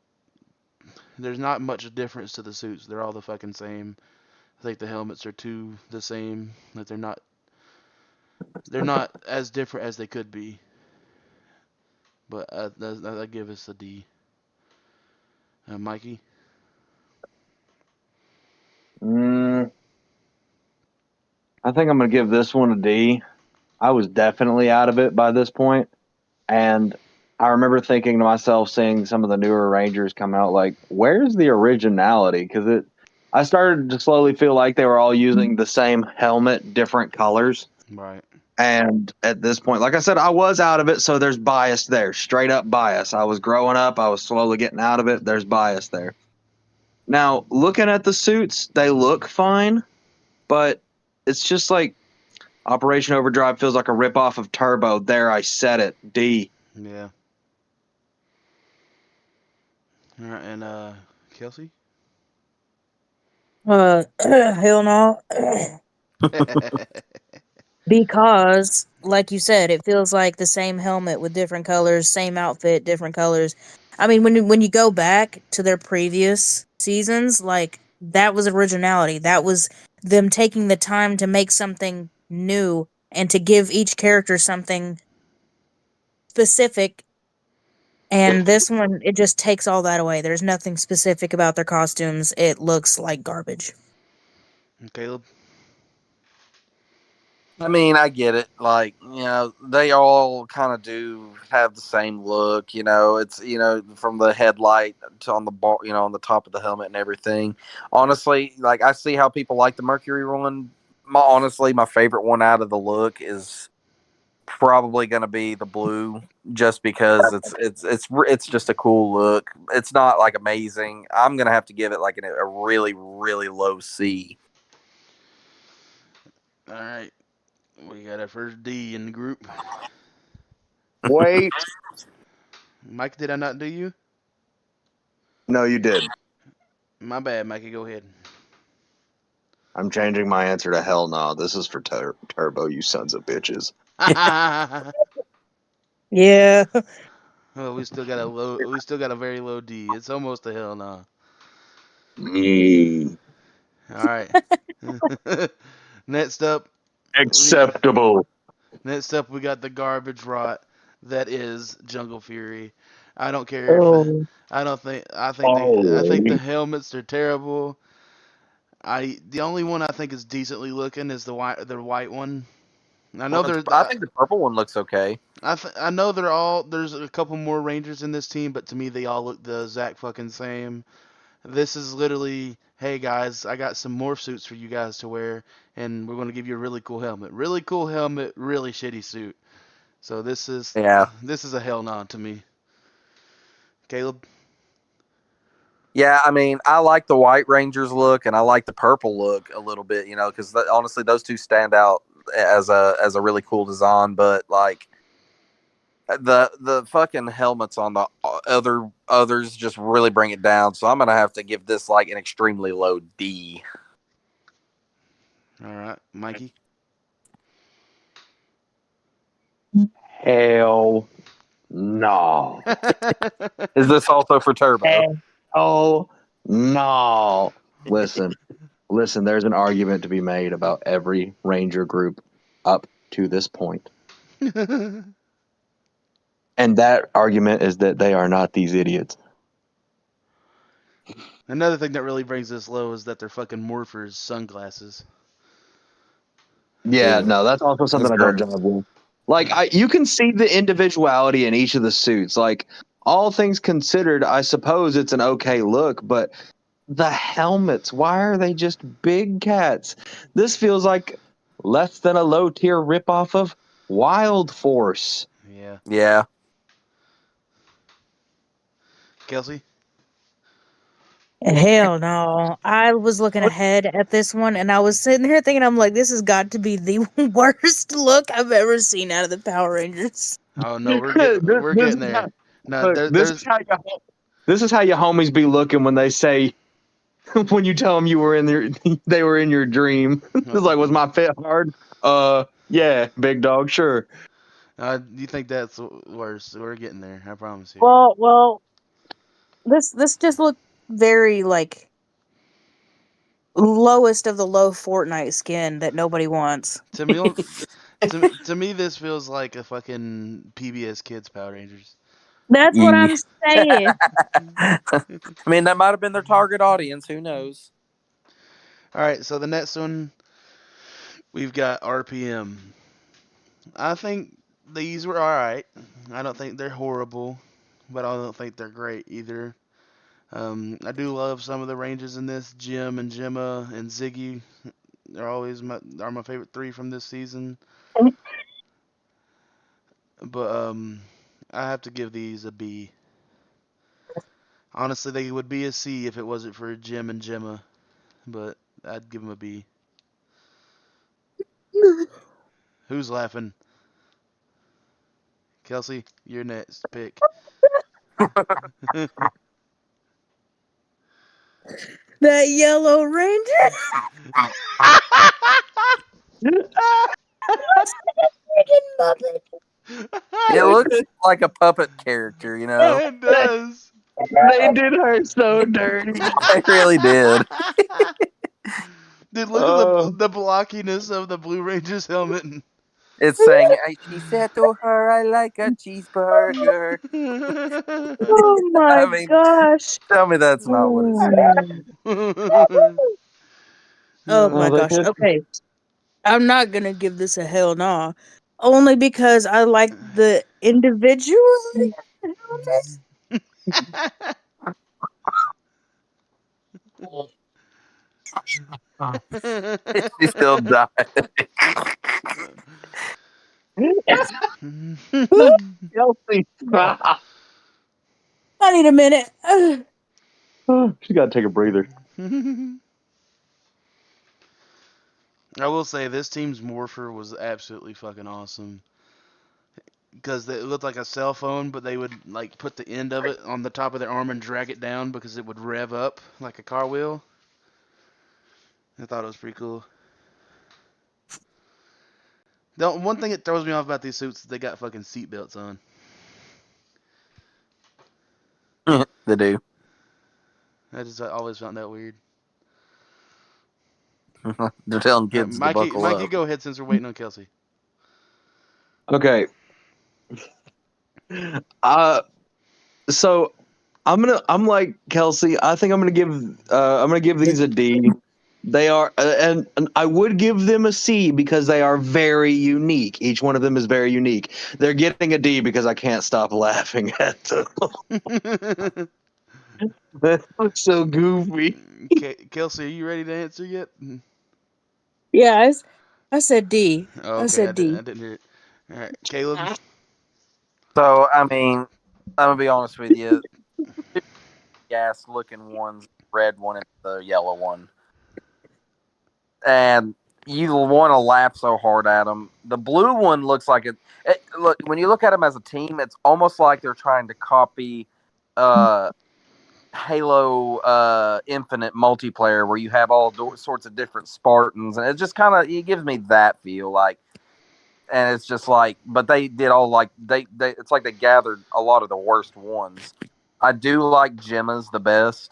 There's not much difference to the suits. They're all the fucking same. I think the helmets are too the same. That they're not as different as they could be. But I give us a D. Mikey. mm, I think I'm gonna give this one a D. I was definitely out of it by this point, and I remember thinking to myself, seeing some of the newer Rangers come out, like, where's the originality? Because I started to slowly feel like they were all using the same helmet, different colors. Right. And at this point, like I said, I was out of it, so there's bias there, straight up bias. I was growing up, I was slowly getting out of it. There's bias there. Now, looking at the suits, they look fine, but it's just like Operation Overdrive feels like a ripoff of Turbo. There, I said it. D. Yeah. All right, and Kelsey. Hell no. Because, like you said, it feels like the same helmet with different colors, same outfit, different colors. I mean, when you go back to their previous seasons, like that was originality. That was them taking the time to make something new and to give each character something specific. And this one, it just takes all that away. There's nothing specific about their costumes. It looks like garbage. Caleb. I mean, I get it. Like, they all kind of do have the same look. It's from the headlight to on the bar, on the top of the helmet and everything. Honestly, like I see how people like the Mercury one. My favorite one out of the look is probably going to be the blue, just because it's just a cool look. It's not like amazing. I'm going to have to give it like a really really low C. All right, we got our first D in the group. Wait. Mike, did I not do you? No, you did. My bad, Mikey. Go ahead. I'm changing my answer to hell no. This is for Turbo, you sons of bitches. Yeah. Well, we still got a low. We still got a very low D. It's almost a hell no. Mm, All right. Next up, we acceptable. we got the garbage rot that is Jungle Fury. I don't care if Oh. I don't think I think the Oh. helmets are terrible. The only one I think is decently looking is the white one. I know I think the purple one looks okay. I know there's a couple more Rangers in this team, but to me they all look the exact fucking same. This is literally, hey guys, I got some morph suits for you guys to wear, and we're gonna give you a really cool helmet. Really cool helmet, really shitty suit. So Yeah. this is a hell no to me. Caleb. Yeah, I mean, I like the White Rangers look, and I like the purple look a little bit, because honestly, those two stand out as a really cool design. But like the fucking helmets on the others just really bring it down. So I'm gonna have to give this like an extremely low D. All right, Mikey. Hell no. Is this also for Turbo? Hell no. Listen, there's an argument to be made about every Ranger group up to this point. And that argument is that they are not these idiots. Another thing that really brings this low is that they're fucking morphers sunglasses. Yeah, Ew. no, that's also something That's I don't gross. jive with. Like, you can see the individuality in each of the suits. Like, all things considered, I suppose it's an okay look, but the helmets, why are they just big cats? This feels like less than a low tier ripoff of Wild Force. Yeah. Yeah. Kelsey. Hell no. I was looking ahead at this one and I was sitting here thinking, I'm like, this has got to be the worst look I've ever seen out of the Power Rangers. Oh no, this, we're this getting is how, there. No, look, there's this is how your homies be looking when they say when you tell them you were in their they were in your dream. It's like, was my fit hard? Yeah, big dog, sure. you think that's worse? We're getting there. I promise you. Well, this just looked very like lowest of the low Fortnite skin that nobody wants. To me, to me, this feels like a fucking PBS Kids Power Rangers. That's what Yeah. I'm saying. I mean, that might have been their target audience. Who knows? All right, so the next one we've got RPM. I think these were all right. I don't think they're horrible, but I don't think they're great either. I do love some of the ranges in this. Jim and Gemma and Ziggy are my favorite three from this season. But I have to give these a B. Honestly, they would be a C if it wasn't for Jim and Gemma, but I'd give them a B. Who's laughing? Kelsey, your next pick. That Yellow Ranger. Freaking Muppet. It looks like a puppet character, you know. Yeah, it does. They did her so dirty. They really did. Dude, look at Oh. the blockiness of the Blue Ranger's helmet. It's saying, she said to her, I like a cheeseburger. Oh my I mean, gosh. tell me that's not what it's saying. Oh Oh, my they gosh. could. Okay. I'm not gonna give this a hell no. Only because I like the individuality of this. She still died. Kelsey. I need a minute. She got to take a breather. I will say this team's morpher was absolutely fucking awesome. Because it looked like a cell phone, but they would like put the end of it on the top of their arm and drag it down because it would rev up like a car wheel. I thought it was pretty cool. The one thing that throws me off about these suits is they got fucking seatbelts on. They do. I always found that weird. They're telling All right, kids to Mikey, buckle Mikey, up. go ahead since we're waiting on Kelsey. Okay. So I'm like Kelsey. I think I'm gonna give these a D. They are, and I would give them a C because they are very unique. Each one of them is very unique. They're getting a D because I can't stop laughing at them. That looks so goofy. Kelsey, are you ready to answer yet? Yeah, I said D. Oh, I okay, said D. I didn't hear it. All right, Caleb. So, I mean, I'm going to be honest with you. Gas looking one's red one and the yellow one. And you want to laugh so hard at them. The blue one looks like look, when you look at them as a team, it's almost like they're trying to copy Halo Infinite multiplayer where you have all sorts of different Spartans. And it just kind of, it gives me that feel like. And it's just like, but they did all like, they it's like they gathered a lot of the worst ones. I do like Gemma's the best.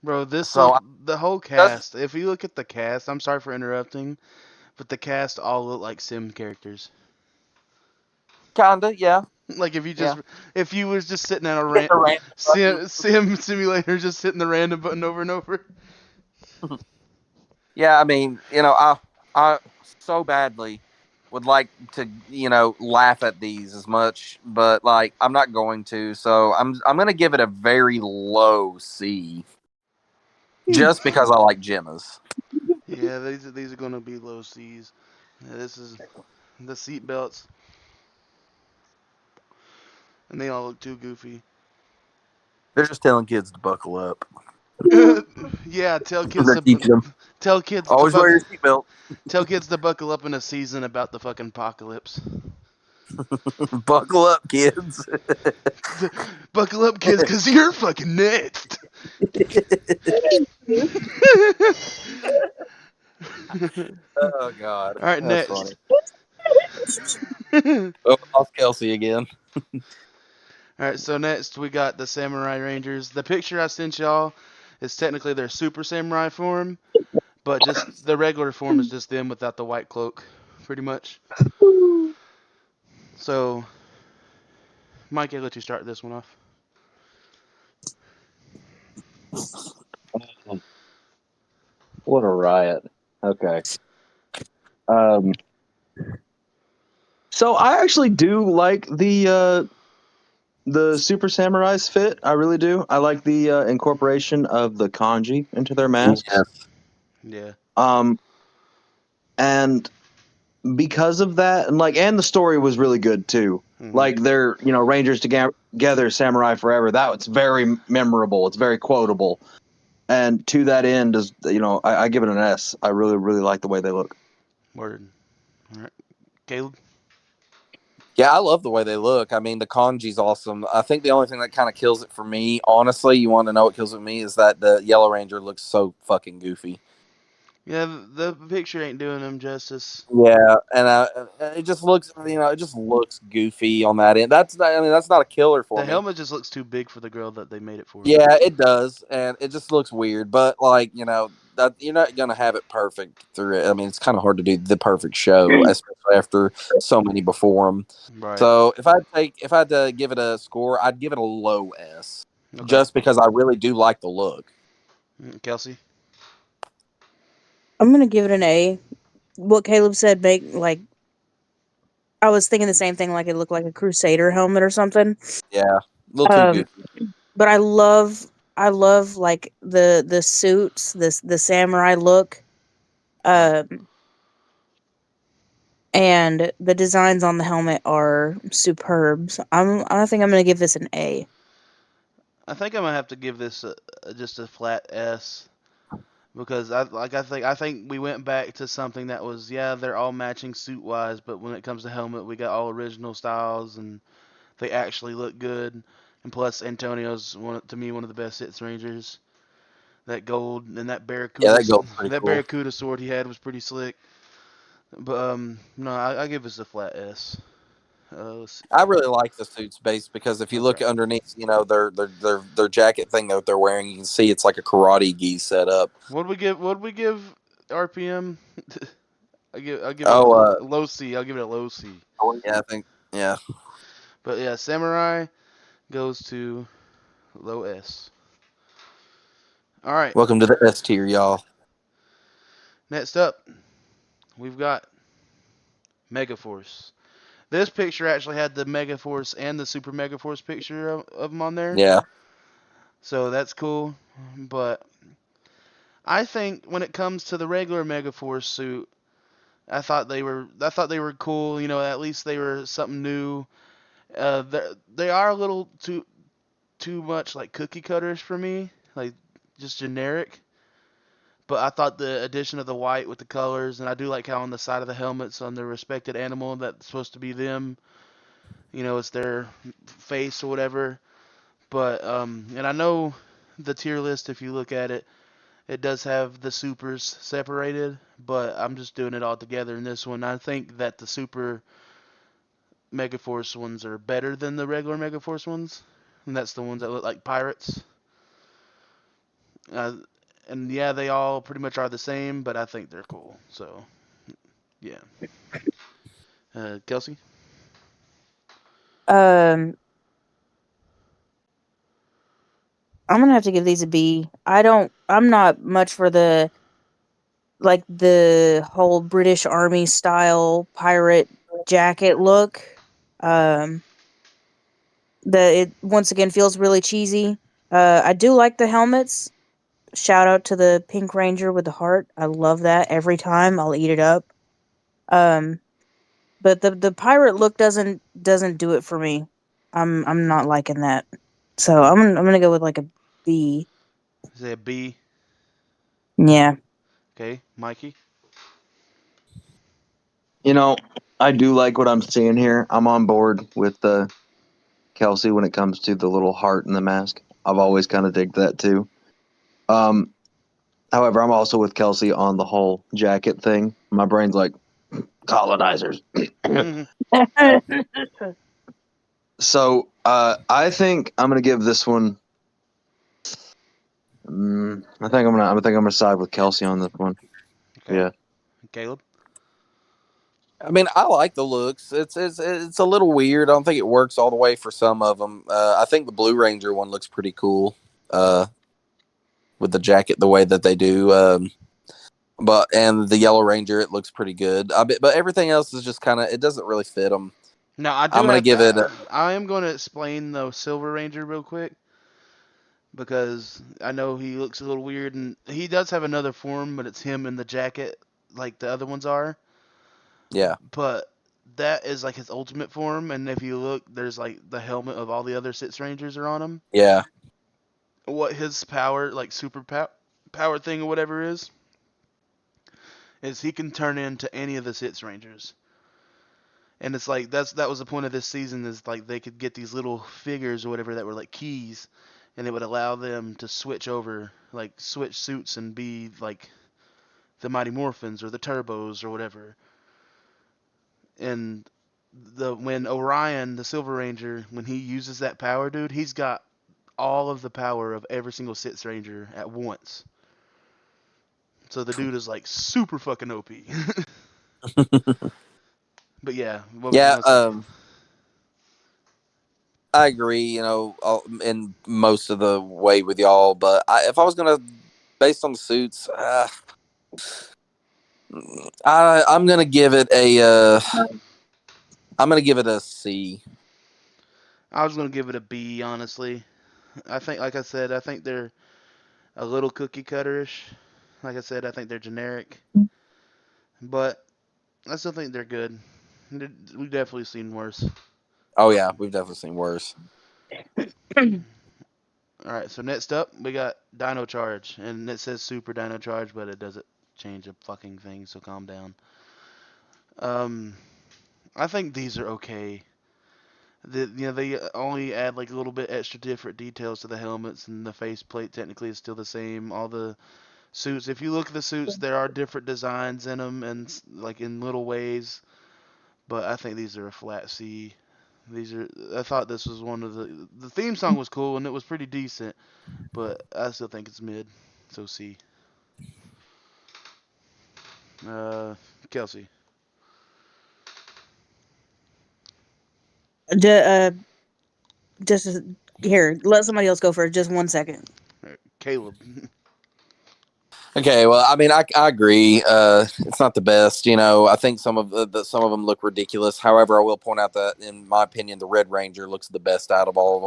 Bro, So the whole cast. If you look at the cast, I'm sorry for interrupting, but the cast all look like sim characters. kinda, yeah. Like if you Yeah. if you was just sitting at a sim simulator, just hitting the random button over and over. Yeah, I mean, I so badly would like to, laugh at these as much, but like I'm not going to. So I'm gonna give it a very low C, just because I like Gemma's. Yeah, these are gonna be low C's. Yeah, this is the seat belts, and they all look too goofy. They're just telling kids to buckle up. Yeah, They're teaching them tell kids to always wear your seatbelt. tell kids to buckle up in a season about the fucking apocalypse. Buckle up, kids. Buckle up, kids, because you're fucking next. Oh God, All right, that's next. funny. Oh, lost Kelsey again. All right, so next we got the Samurai Rangers. The picture I sent y'all is technically their Super Samurai form, but just the regular form is just them without the white cloak, pretty much. So, Mike, I'll let you start this one off. What a riot. Okay. So I actually do like the Super Samurai's fit. I really do. I like the incorporation of the kanji into their masks. Yeah. And because of that, and the story was really good too. Mhm. Like they're Rangers together, samurai forever. That's very memorable. It's very quotable. And to that end, I give it an S. I really, really like the way they look. Word. All right, Caleb. Yeah, I love the way they look. I mean, the kanji's awesome. I think the only thing that kind of kills it for me, honestly, you want to know what kills it for me, is that the Yellow Ranger looks so fucking goofy. Yeah, the picture ain't doing him justice. Yeah, and it just looks, it just looks goofy on that end. That's not a killer for The me. helmet just looks too big for the girl that they made it for. Yeah, it does, and it just looks weird. But like, that you're not gonna have it perfect through it. I mean, it's kind of hard to do the perfect show, especially after so many before them. Right. So if I had to give it a score, I'd give it a low S, Okay. just because I really do like the look. Kelsey? I'm gonna give it an A. What Caleb said, I was thinking the same thing, like it looked like a Crusader helmet or something. Yeah, a little too Um, goofy. but I love like the suits, the samurai look, Right. um, and the designs on the helmet are superb. So I think I'm gonna give this an A. I think I'm gonna have to give this just a flat S because I think we went back to something that was, yeah, they're all matching suit wise, but when it comes to helmet, we got all original styles and they actually look good. And plus, Antonio's to me one of the best hits rangers. That gold and that Yeah, barracuda that goes pretty that cool. barracuda sword he had was pretty slick. But no, I give this a flat S. Let's see. I really like the suit space because if you look Okay. underneath, their jacket thing that they're wearing, you can see it's like a karate gi setup. What would we give RPM? I'll give it Oh, a low C. I'll give it a low C. yeah, I think, yeah. But yeah, Samurai goes to low S. All right. Welcome to the S tier, y'all. Next up, we've got Megaforce. This picture actually had the Megaforce and the Super Megaforce picture of them on there, Yeah, so that's cool. But I think when it comes to the regular Megaforce suit, I thought they were cool. At least they were something new. They are a little too much like cookie cutters for me, like just generic. But I thought the addition of the white with the colors, and I do like how on the side of the helmets on the respected animal that's supposed to be them, it's their face or whatever. But and I know the tier list, if you look at it, it does have the supers separated, but I'm just doing it all together in this one. I think that the super Megaforce ones are better than the regular Megaforce ones, and that's the ones that look like pirates. Uh, and yeah, they all pretty much are the same, but I think they're cool. So yeah, Kelsey. Um, I'm gonna have to give these a B. I'm not much for the whole British Army style pirate jacket look. Um, it once again feels really cheesy. I do like the helmets. Shout out to the Pink Ranger with the heart. I love that every time. I'll eat it up. Um, but the pirate look doesn't do it for me. I'm not liking that. So I'm gonna go with like a B. Is it a B? Yeah. Okay, Mikey. I do like what I'm seeing here. I'm on board with Kelsey when it comes to the little heart in the mask. I've always kind of digged that too. Um, However, I'm also with Kelsey on the whole jacket thing. My brain's like colonizers. So I think I'm gonna give this one. I think I'm gonna side with Kelsey on this one. Okay, Yeah. Caleb. I mean, I like the looks. It's a little weird. I don't think it works all the way for some of them. I think the Blue Ranger one looks pretty cool. With the jacket the way that they do. And the Yellow Ranger, it looks pretty good. But everything else is just kind of, it doesn't really fit them. Now I do I'm gonna have to. give it. I am going to explain the Silver Ranger real quick because I know he looks a little weird, and he does have another form, but it's him in the jacket like the other ones are. Yeah, But that is like his ultimate form, and if you look, there's like the helmet of all the other Sith Rangers are on him. yeah, What his power, like power thing or whatever is he can turn into any of the Sith Rangers. And it's like that was the point of this season, is like they could get these little figures or whatever that were like keys, and it would allow them to switch over, like switch suits and be like the Mighty Morphins or the Turbos or whatever. And when Orion, the Silver Ranger, when he uses that power, dude, he's got all of the power of every single Sith Ranger at once. So the dude is like super fucking OP. But yeah, what was you Yeah, gonna say? I agree. In most of the way with y'all, but if I was gonna, based on the suits, I'm gonna give it I'm gonna give it a C. I was gonna give it a B, honestly. I think, like I said, I think they're a little cookie cutterish. Like I said, I think they're generic, but I still think they're good. We've definitely seen worse. Oh yeah, we've definitely seen worse. All right, so next up we got Dino Charge, and it says Super Dino Charge, but it doesn't change a fucking thing. So calm down. Um, I think these are okay. They only add like a little bit extra different details to the helmets, and the faceplate technically is still the same. All the suits, if you look at the suits, there are different designs in them, and like in little ways. But I think these are a flat C. These are. I thought this was one of the theme song was cool and it was pretty decent, but I still think it's mid. So C. Uh, Kelsey. Just here, let somebody else go for it. Just 1 second. Caleb. Okay, well, I mean, I agree. It's not the best. I think some of some of them look ridiculous. However, I will point out that, in my opinion, the Red Ranger looks the best out of all of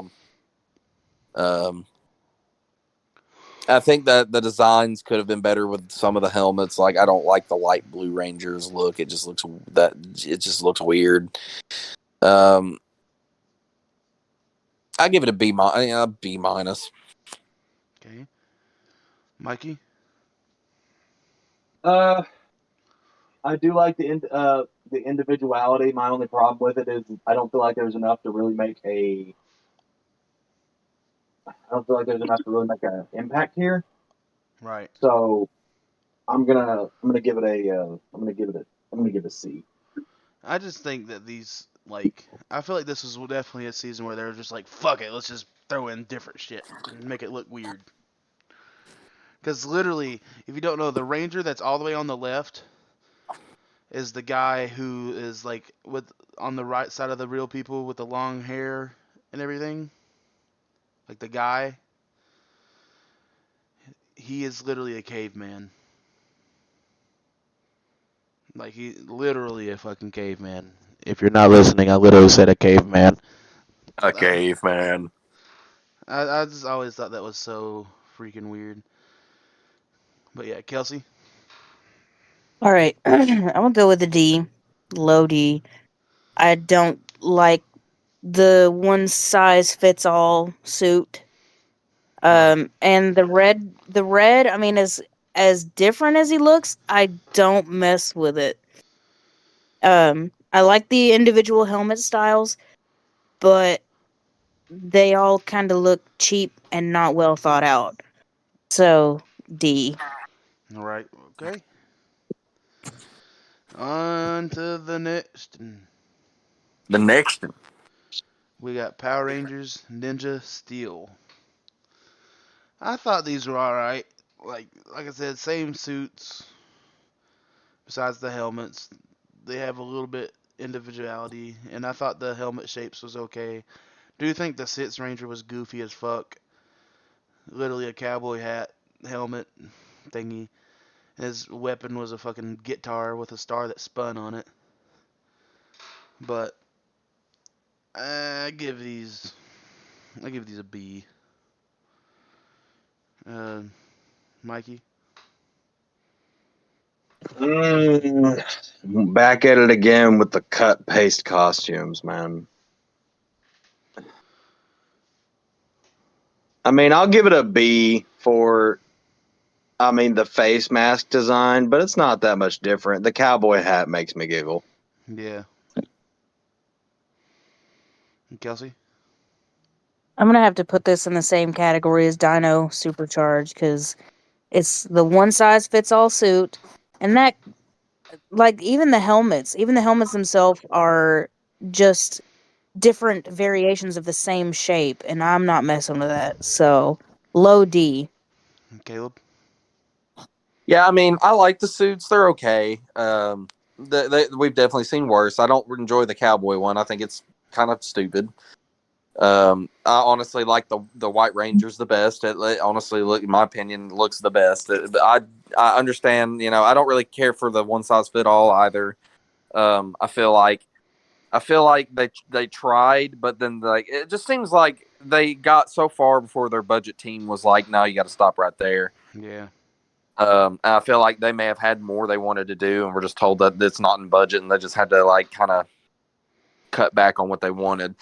them. I think that the designs could have been better with some of the helmets. Like, I don't like the light blue Rangers look. It just looks weird. I give it a B minus. Okay. Mikey. Uh, I do like the individuality. My only problem with it is I don't feel like there's enough to really make a. I don't feel like there's enough to really make an impact here. Right. So I'm gonna give it a I'm gonna give it a C. I just think that these like I feel like this was definitely a season where they were just like fuck it, let's just throw in different shit and make it look weird. Because literally, if you don't know, the ranger that's all the way on the left is the guy who is like with on the right side of the real people with the long hair and everything. Like the guy, he is literally a caveman. Like he literally a fucking caveman. If you're not listening, I literally said a caveman. A caveman. I just always thought that was so freaking weird. But yeah, Kelsey. All right, I'm gonna go with a D, low D. I don't like the one size fits all suit. Right. And the red. I mean, as different as he looks, I don't mess with it. I like the individual helmet styles, but they all kind of look cheap and not well thought out. So D. All right. Okay. On to the next. The next. We got Power Rangers Ninja Steel. I thought these were all right. Like I said, same suits. Besides the helmets, they have a little bit individuality, and I thought the helmet shapes was okay. Do you think the Sith Ranger was goofy as fuck? Literally a cowboy hat, helmet thingy. His weapon was a fucking guitar with a star that spun on it. But I give these a B. Uh, Mikey. Back at it again with the cut paste costumes, man. I mean, I'll give it a B for the face mask design, but it's not that much different. The cowboy hat makes me giggle. Yeah. Kelsey? I'm gonna have to put this in the same category as Dino Supercharged because it's the one size fits all suit, and that like even the helmets themselves are just different variations of the same shape, and I'm not messing with that. So low D. Caleb? Yeah, I mean, I like the suits; they're okay. We've definitely seen worse. I don't enjoy the cowboy one. I think it's kind of stupid. I honestly like the White Rangers the best. It honestly, look, in my opinion, looks the best. But I understand. I don't really care for the one size fit all either. I feel like they tried, but then like it just seems like they got so far before their budget team was like, no, you got to stop right there. Yeah. I feel like they may have had more they wanted to do, and were just told that it's not in budget, and they just had to like kind of cut back on what they wanted.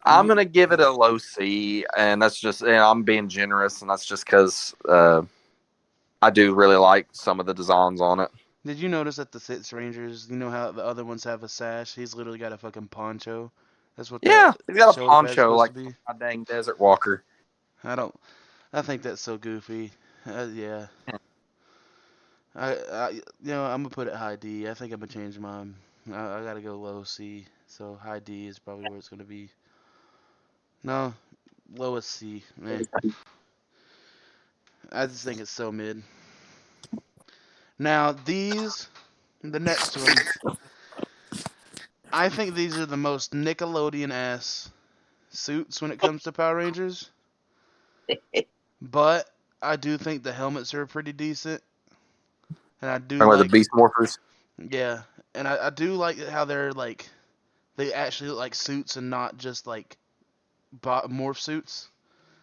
I'm gonna give it a low C, and that's just I'm being generous, and that's just because I do really like some of the designs on it. Did you notice that the Six Rangers, you know how the other ones have a sash? He's literally got a fucking poncho. That's what that Yeah, he's got a shoulder pad's poncho supposed to like be. a dang desert walker. I don't. I think that's so goofy. Yeah. I'm gonna put it high D. I think I'm gonna change mine. I gotta go low C. So high D is probably where it's gonna be. No, lowest C. I just think it's so mid. Now the next one, I think these are the most Nickelodeon ass suits when it comes to Power Rangers. But I do think the helmets are pretty decent, and I do Talking about the like, Beast Morphers. yeah, and I do like how they're like they actually look like suits and not just like morph suits.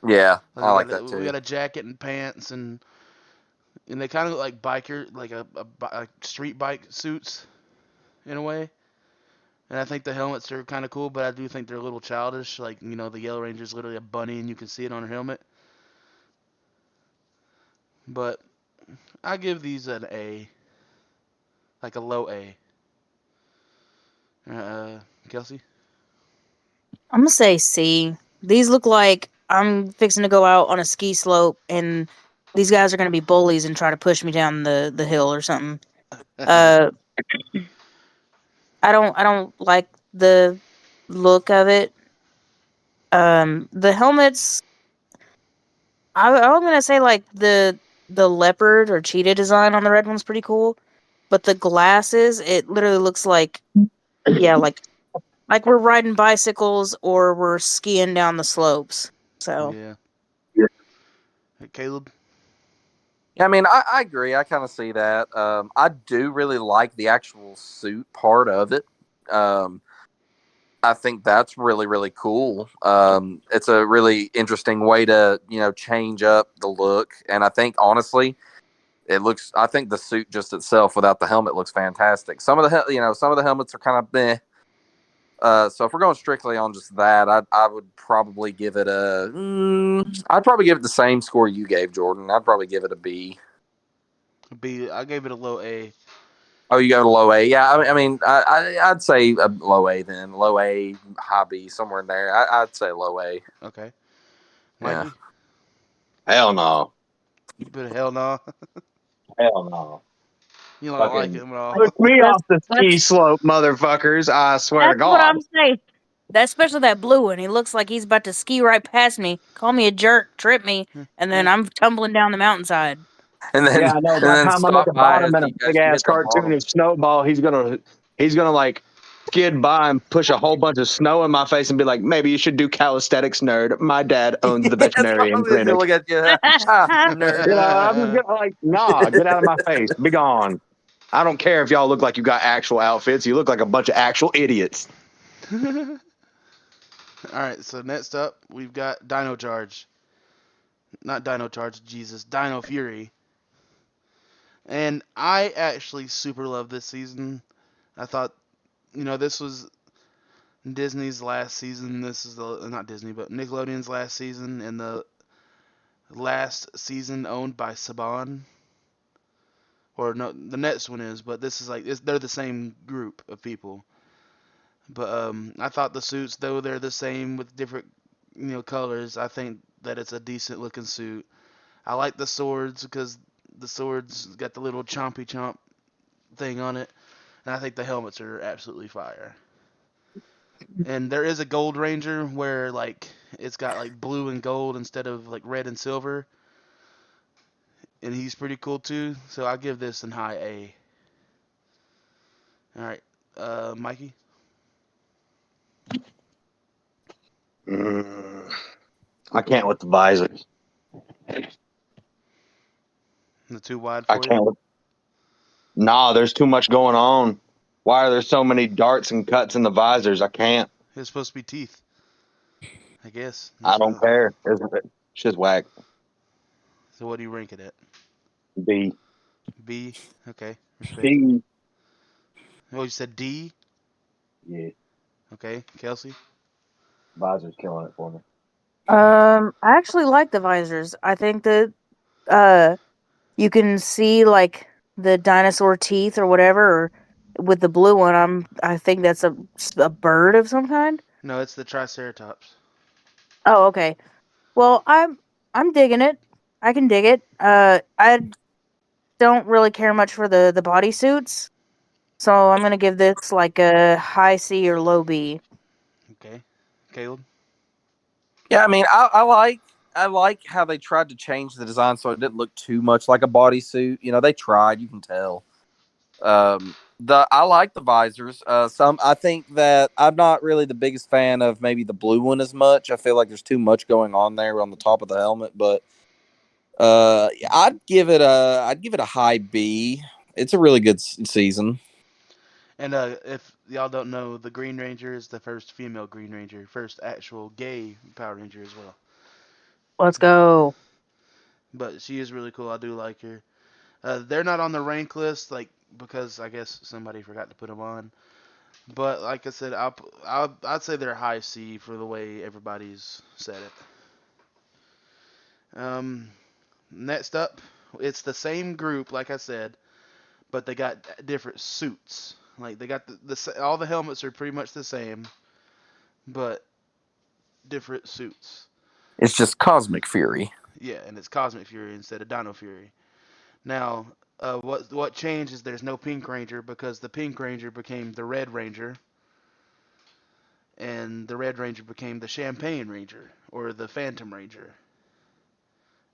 Yeah, Like I like that we too. got a jacket and pants, and they kind of look like biker, like a street bike suits in a way. And I think the helmets are kind of cool, but I do think they're a little childish. Like the Yellow Ranger's literally a bunny, and you can see it on her helmet. But I give these an A, like a low A. Kelsey. I'm gonna say C. These look like I'm fixing to go out on a ski slope, and these guys are gonna be bullies and try to push me down the hill or something. Uh, I don't like the look of it. The helmets. I'm gonna say like the leopard or cheetah design on the red one's pretty cool, but the glasses, it literally looks like yeah, like we're riding bicycles or we're skiing down the slopes. So Yeah. Caleb. Yeah, I mean, I agree. I kind of see that. I do really like the actual suit part of it. Um, I think that's really, really cool. It's a really interesting way to, change up the look. And I think, honestly, I think the suit just itself without the helmet looks fantastic. Some of the helmets are kind of meh. So if we're going strictly on just that, I would probably give it I'd probably give it the same score you gave, Jordan. I'd probably give it a B. B. I gave it a low A. Oh, you go to low A. Yeah, I'd say a low A then. Low A, high B, somewhere in there. I'd say low A. Okay. Yeah. Mikey. Hell no. You put a hell no. Hell no. You don't like Fucking it at all. push me that's off the ski that's slope, motherfuckers. I swear to that's what God. I'm saying. That especially that blue one. He looks like he's about to ski right past me, call me a jerk, trip me, and then I'm tumbling down the mountainside. And then Yeah, I know. and By the then time I'm at stop the by bottom as in a big you ass hit the bottom. cartoonish snowball, he's gonna like skid by and push a whole bunch of snow in my face and be like, maybe you should do calisthenics, nerd. My dad owns the That's veterinarian probably he'll clinic. look at you. Nerd. I'm just gonna like, nah, get out of my face. Be gone. I don't care if y'all look like you got actual outfits. You look like a bunch of actual idiots. All right. So next up, we've got Dino Charge. Not Dino Charge. Jesus. Dino Fury. And I actually super love this season. I thought, this was Disney's last season. This is not Disney, but Nickelodeon's last season, and the last season owned by Saban. Or no, the next one is, but this is like they're the same group of people. But I thought the suits, though they're the same with different colors, I think that it's a decent looking suit. I like the swords because the swords got the little chompy chomp thing on it, and I think the helmets are absolutely fire. And there is a gold ranger where like it's got like blue and gold instead of like red and silver, and he's pretty cool too. So I'll give this an high A. All right, Mikey, Mm, I can't with the visors. the too wide I for you. can't with. Nah, there's too much going on. Why are there so many darts and cuts in the visors? I can't. It's supposed to be teeth, I guess. I That's don't what. care. It's just whack. So what do you rank it at? B. B. Okay, respect. D. Oh, you said D. Yeah, Okay, Kelsey. visor's killing it for me. I actually like the visors. I think that uh you can see like the dinosaur teeth or whatever, or with the blue one, I think that's a bird of some kind. No, it's the Triceratops. Oh, okay. Well, I'm digging it. I can dig it. I don't really care much for the bodysuits, so I'm gonna give this like a high C or low B. Okay, Caleb. Yeah, I mean, I like how they tried to change the design so it didn't look too much like a bodysuit. You know, they tried. You can tell. The I like the visors. Some I think that I'm not really the biggest fan of maybe the blue one as much. I feel like there's too much going on there on the top of the helmet, but I'd give it a high B. It's a really good season. And if y'all don't know, the Green Ranger is the first female Green Ranger, first actual gay Power Ranger as well. Let's go. But she is really cool. I do like her. They're not on the rank list, like because I guess somebody forgot to put them on. But like I said, I'd say they're high C for the way everybody's said it. Next up, it's the same group, like I said, but they got different suits. Like they got all the helmets are pretty much the same, but different suits. It's just Cosmic Fury. Yeah, and it's Cosmic Fury instead of Dino Fury. Now, what changed is there's no Pink Ranger because the Pink Ranger became the Red Ranger, and the Red Ranger became the Champagne Ranger or the Phantom Ranger.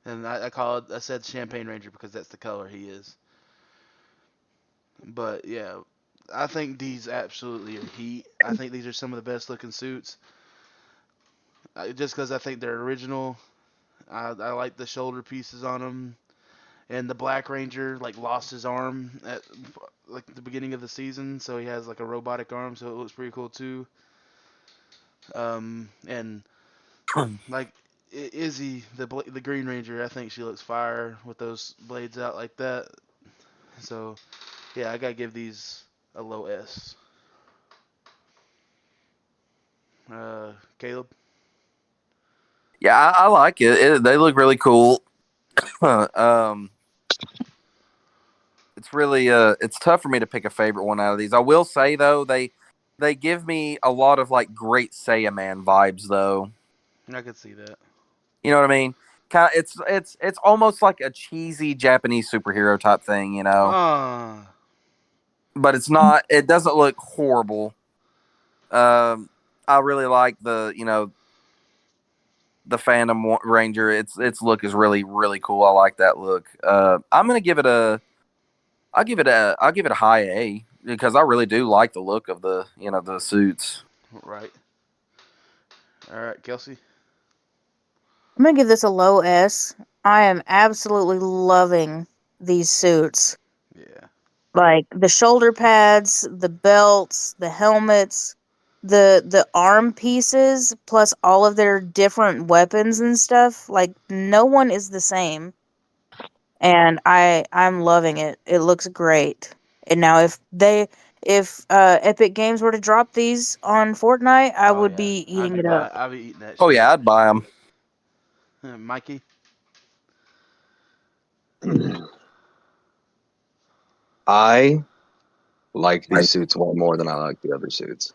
And I said Champagne Ranger because that's the color he is. But yeah, I think these absolutely are heat. I think these are some of the best looking suits. Just because I think they're original. I like the shoulder pieces on them. And the Black Ranger like lost his arm at like the beginning of the season, so he has like a robotic arm, so it looks pretty cool too. And like Izzy, the Green Ranger, I think she looks fire with those blades out like that. So yeah, I gotta give these a low S. Caleb. Yeah, I like They look really cool. um, it's really it's tough for me to pick a favorite one out of these. I will say though, they give me a lot of like Great Saiyaman vibes though. I could see that. You know what I mean? Kind of, it's almost like a cheesy Japanese superhero type thing, you know. Ah, But it's not. It doesn't look horrible. I really like the Phantom Ranger. Its look is really cool. I like that look. I'm gonna give it a. I'll give it a high A because I really do like the look of the suits. right. All right, Kelsey. I'm gonna give this a low S. I am absolutely loving these suits. Yeah. Like the shoulder pads, the belts, the helmets, the arm pieces, plus all of their different weapons and stuff. Like no one is the same. And I'm loving it. It looks great. And now if Epic Games were to drop these on Fortnite, I Oh would yeah, be eating it up. I'd be eating that Oh shit yeah, up. I'd buy them. Mikey. I like these suits way more than I like the other suits.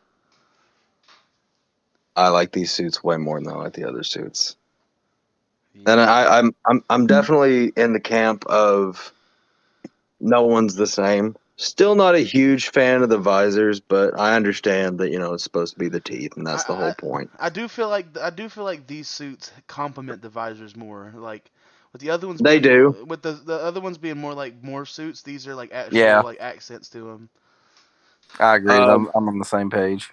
I like these suits way more than I like the other suits. Yeah. And I'm definitely in the camp of no one's the same. Still not a huge fan of the visors, but I understand that it's supposed to be the teeth, and that's the whole point. I do feel like these suits complement the visors more. Like with the other ones They being do. with the other ones being more like more suits. These are like actual Yeah, like accents to them. I agree. Um, I'm on the same page.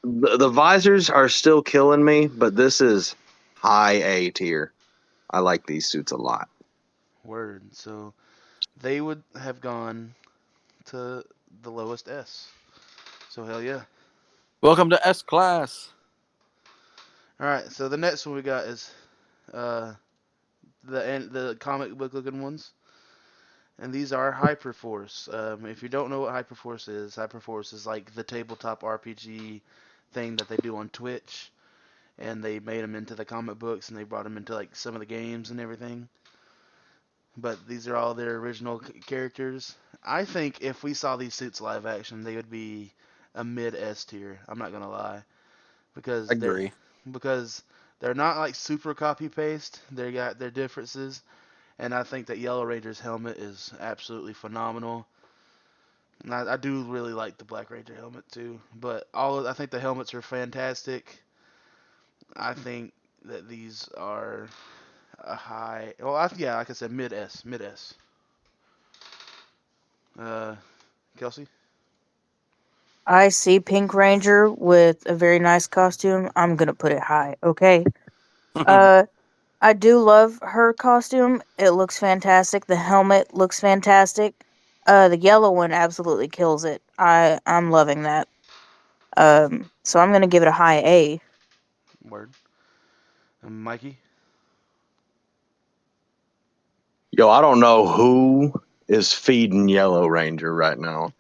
the visors are still killing me, but this is high A tier. I like these suits a lot. Word. So they would have gone to the lowest S. So hell yeah. Welcome to S class. All right. So the next one we got is uh the comic book looking ones. And these are Hyperforce. If you don't know what Hyperforce is like the tabletop RPG thing that they do on Twitch, and they made them into the comic books, and they brought them into like some of the games and everything. But these are all their original characters. I think if we saw these suits live action, they would be a mid S tier. I'm not gonna lie, because Agree. they're not like super copy paste. They got their differences. And I think that Yellow Ranger's helmet is absolutely phenomenal. And I do really like the Black Ranger helmet too. But I think the helmets are fantastic. I think that these are a high. Well, yeah, like I said, mid S, mid S. Uh, Kelsey. I see Pink Ranger with a very nice costume. I'm gonna put it high, okay? Uh, I do love her costume. It looks fantastic. The helmet looks fantastic. The yellow one absolutely kills it. I'm loving that. So I'm gonna give it a high A. Word. Mikey. Yo, I don't know who is feeding Yellow Ranger right now.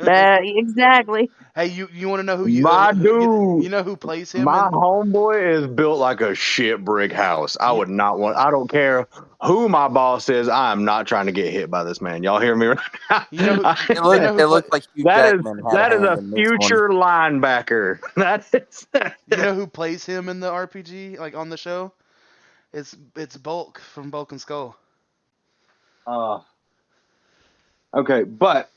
That exactly. Hey, you want to know My you dude, know who plays him my in? homeboy is built like a shit brick house. I You, would not want. I don't care who my boss is. I am not trying to get hit by this man. Y'all hear me right now? you know who It you looked know who it play looked like Hugh that is Jackman had a that is hand a in this one. future linebacker. That is. you know who plays him in the RPG like on the show? It's Bulk from Bulk and Skull. uh, okay, but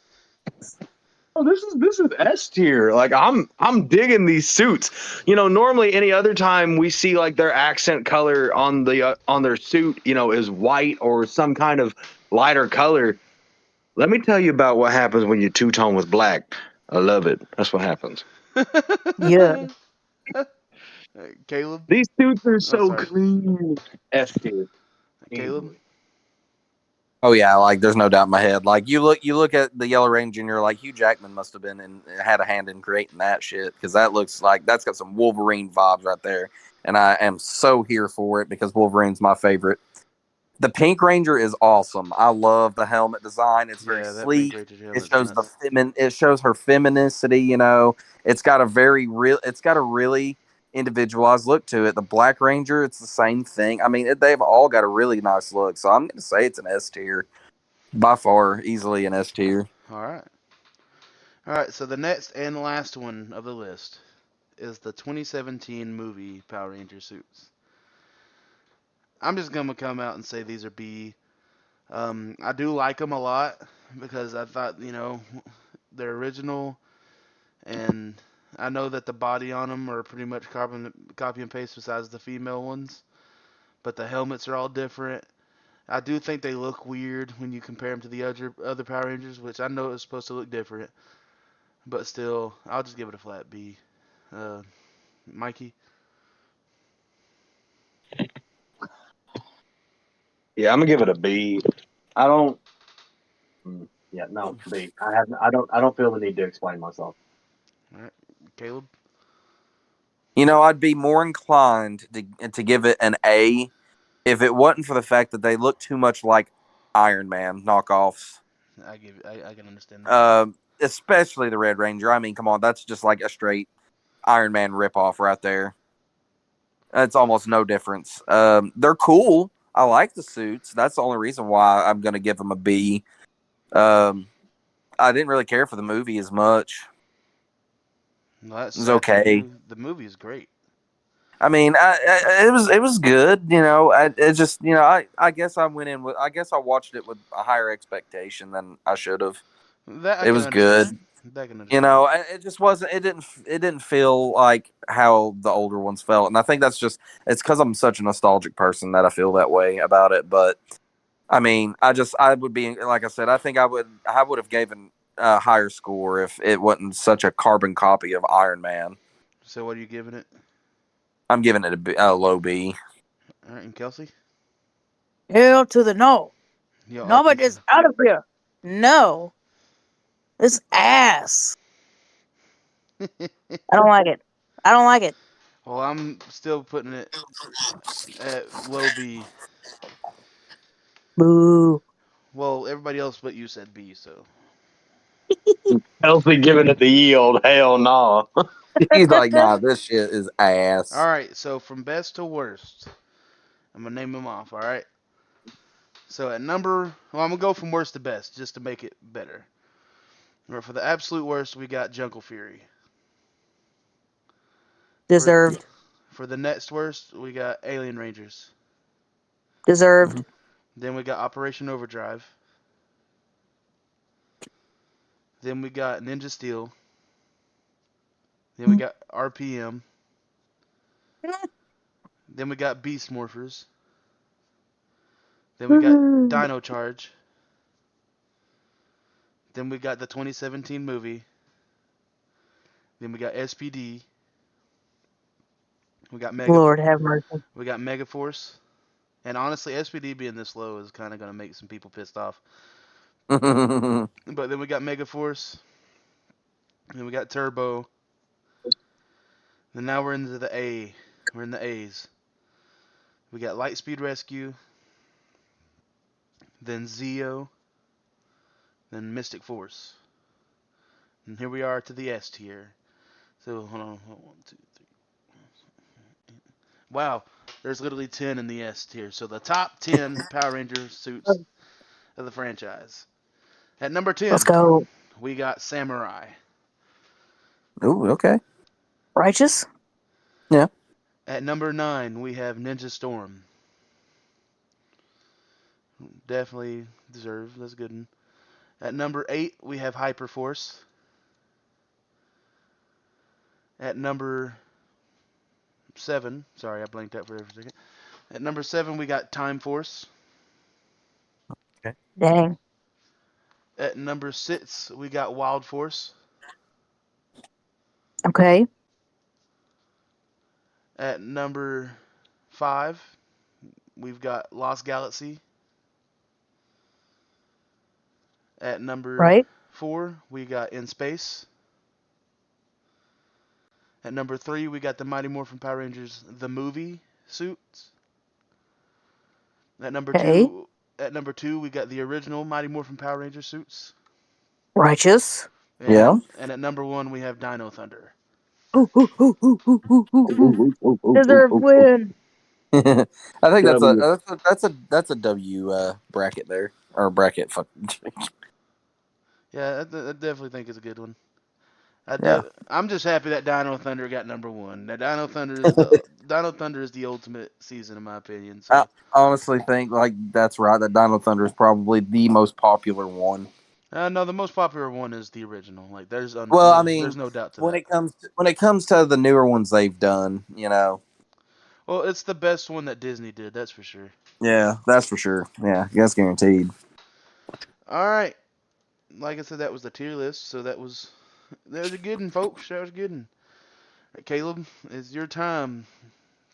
oh, this is S tier. Like I'm digging these suits. Normally any other time we see like their accent color on their suit, is white or some kind of lighter color. Let me tell you about what happens when you two tone with black. I love it. That's what happens. Yeah. Caleb. These suits are Oh, so sorry, clean. S tier Caleb. easily. Oh yeah, like there's no doubt in my head. Like you look at the Yellow Ranger and you're like Hugh Jackman must have been and had a hand in creating that shit because that looks like that's got some Wolverine vibes right there, and I am so here for it because Wolverine's my favorite. The Pink Ranger is awesome. I love the helmet design. It's very Yeah, that Pink sleek. Ranger It helmet's shows the nuts. it shows her femininity. It's got a very real. It's got a really individualized look to it. The Black Ranger, it's the same thing. I mean, they've all got a really nice look. So I'm going to say it's an S tier by far, easily an S tier. All right, all right. So the next and last one of the list is the 2017 movie Power Ranger suits. I'm just gonna come out and say these are B. I do like them a lot because I thought they're original, and I know that the body on them are pretty much copy and paste besides the female ones, but the helmets are all different. I do think they look weird when you compare them to the other Power Rangers, which I know is supposed to look different, but still, I'll just give it a flat B. Uh, Mikey. Yeah, I'm gonna give it a B. I don't. Yeah, no B. I have. I don't feel the need to explain myself. All right, Caleb. I'd be more inclined to give it an A if it wasn't for the fact that they look too much like Iron Man knockoffs. I can understand that. Especially the Red Ranger. I mean, come on, that's just like a straight Iron Man ripoff right there. It's almost no difference. They're cool. I like the suits. That's the only reason why I'm going to give them a B. Um, I didn't really care for the movie as much. Well, that's It was sad for okay. you. The movie is great. I mean, it was good. It just I guess I went in with I guess I watched it with a higher expectation than I should have. That I It can was good. understand. That I can understand. It just wasn't. It didn't feel like how the older ones felt, and I think that's just it's because I'm such a nostalgic person that I feel that way about it. But I mean, I would be like I said. I think I would have given a higher score if it wasn't such a carbon copy of Iron Man. So what are you giving it? I'm giving it a low B. All right, and Kelsey? Hell to the no. You don't like Nobody it? is out of here. No. This ass. I don't like it. I don't like it. Well, I'm still putting it at low B. Boo. Well, everybody else but you said B, so. Healthy giving it the yield. Hell no. He's like, nah, this shit is ass. All right, so from best to worst, I'm gonna name them off. All right. So I'm gonna go from worst to best just to make it better. For the absolute worst, we got Jungle Fury. For Deserved. for the next worst, we got Alien Rangers. Deserved. Then we got Operation Overdrive. Then we got Ninja Steel. Then we got RPM. Then we got Beast Morphers. Then we got Dino Charge. Then we got the 2017 movie. Then we got SPD. We got Lord have mercy. We got Megaforce. And honestly, SPD being this low is kind of gonna make some people pissed off. But then we got Megaforce. Then we got Turbo. And now we're into the A. We're in the A's. We got Lightspeed Rescue. Then Zeo. Then Mystic Force. And here we are to the S tier. So hold on, 1, 2, 3. Wow, there's literally 10 in the S tier. So the top 10 Power Ranger suits of the franchise. At number 10, Let's go. we got Samurai. Ooh, okay. Righteous? Yeah. At number 9, we have Ninja Storm. Definitely deserved. That's a good one. At number 8, we have Hyperforce. At number 7, sorry, I blanked out for a second. At number 7, we got Time Force. Dang. At number 6, we got Wild Force. Okay. At number 5, we've got Lost Galaxy. At number Right. 4, we got In Space. At number 3, we got the Mighty Morphin Power Rangers the movie suits. At number Okay. 2, we got the original Mighty Morphin Power Ranger suits. Righteous. Yeah. And at number 1, we have Dino Thunder. Deserved win. I think that's W. that's a W bracket there or bracket. Yeah, I definitely think it's a good one. Yeah. I'm just happy that Dino Thunder got number 1. That Dino Thunder is the ultimate season in my opinion. I So honestly think like that's right. That Dino Thunder is probably the most popular one. no, the most popular one is the original. Like there's Well, I mean, there's no doubt to when that. it comes to the newer ones they've done, Well, it's the best one that Disney did. That's for sure. yeah, that's for sure. Yeah, that's guaranteed. All right, like I said, that was the tier list. So that was a good one, folks. That was a good one. Caleb, it's your time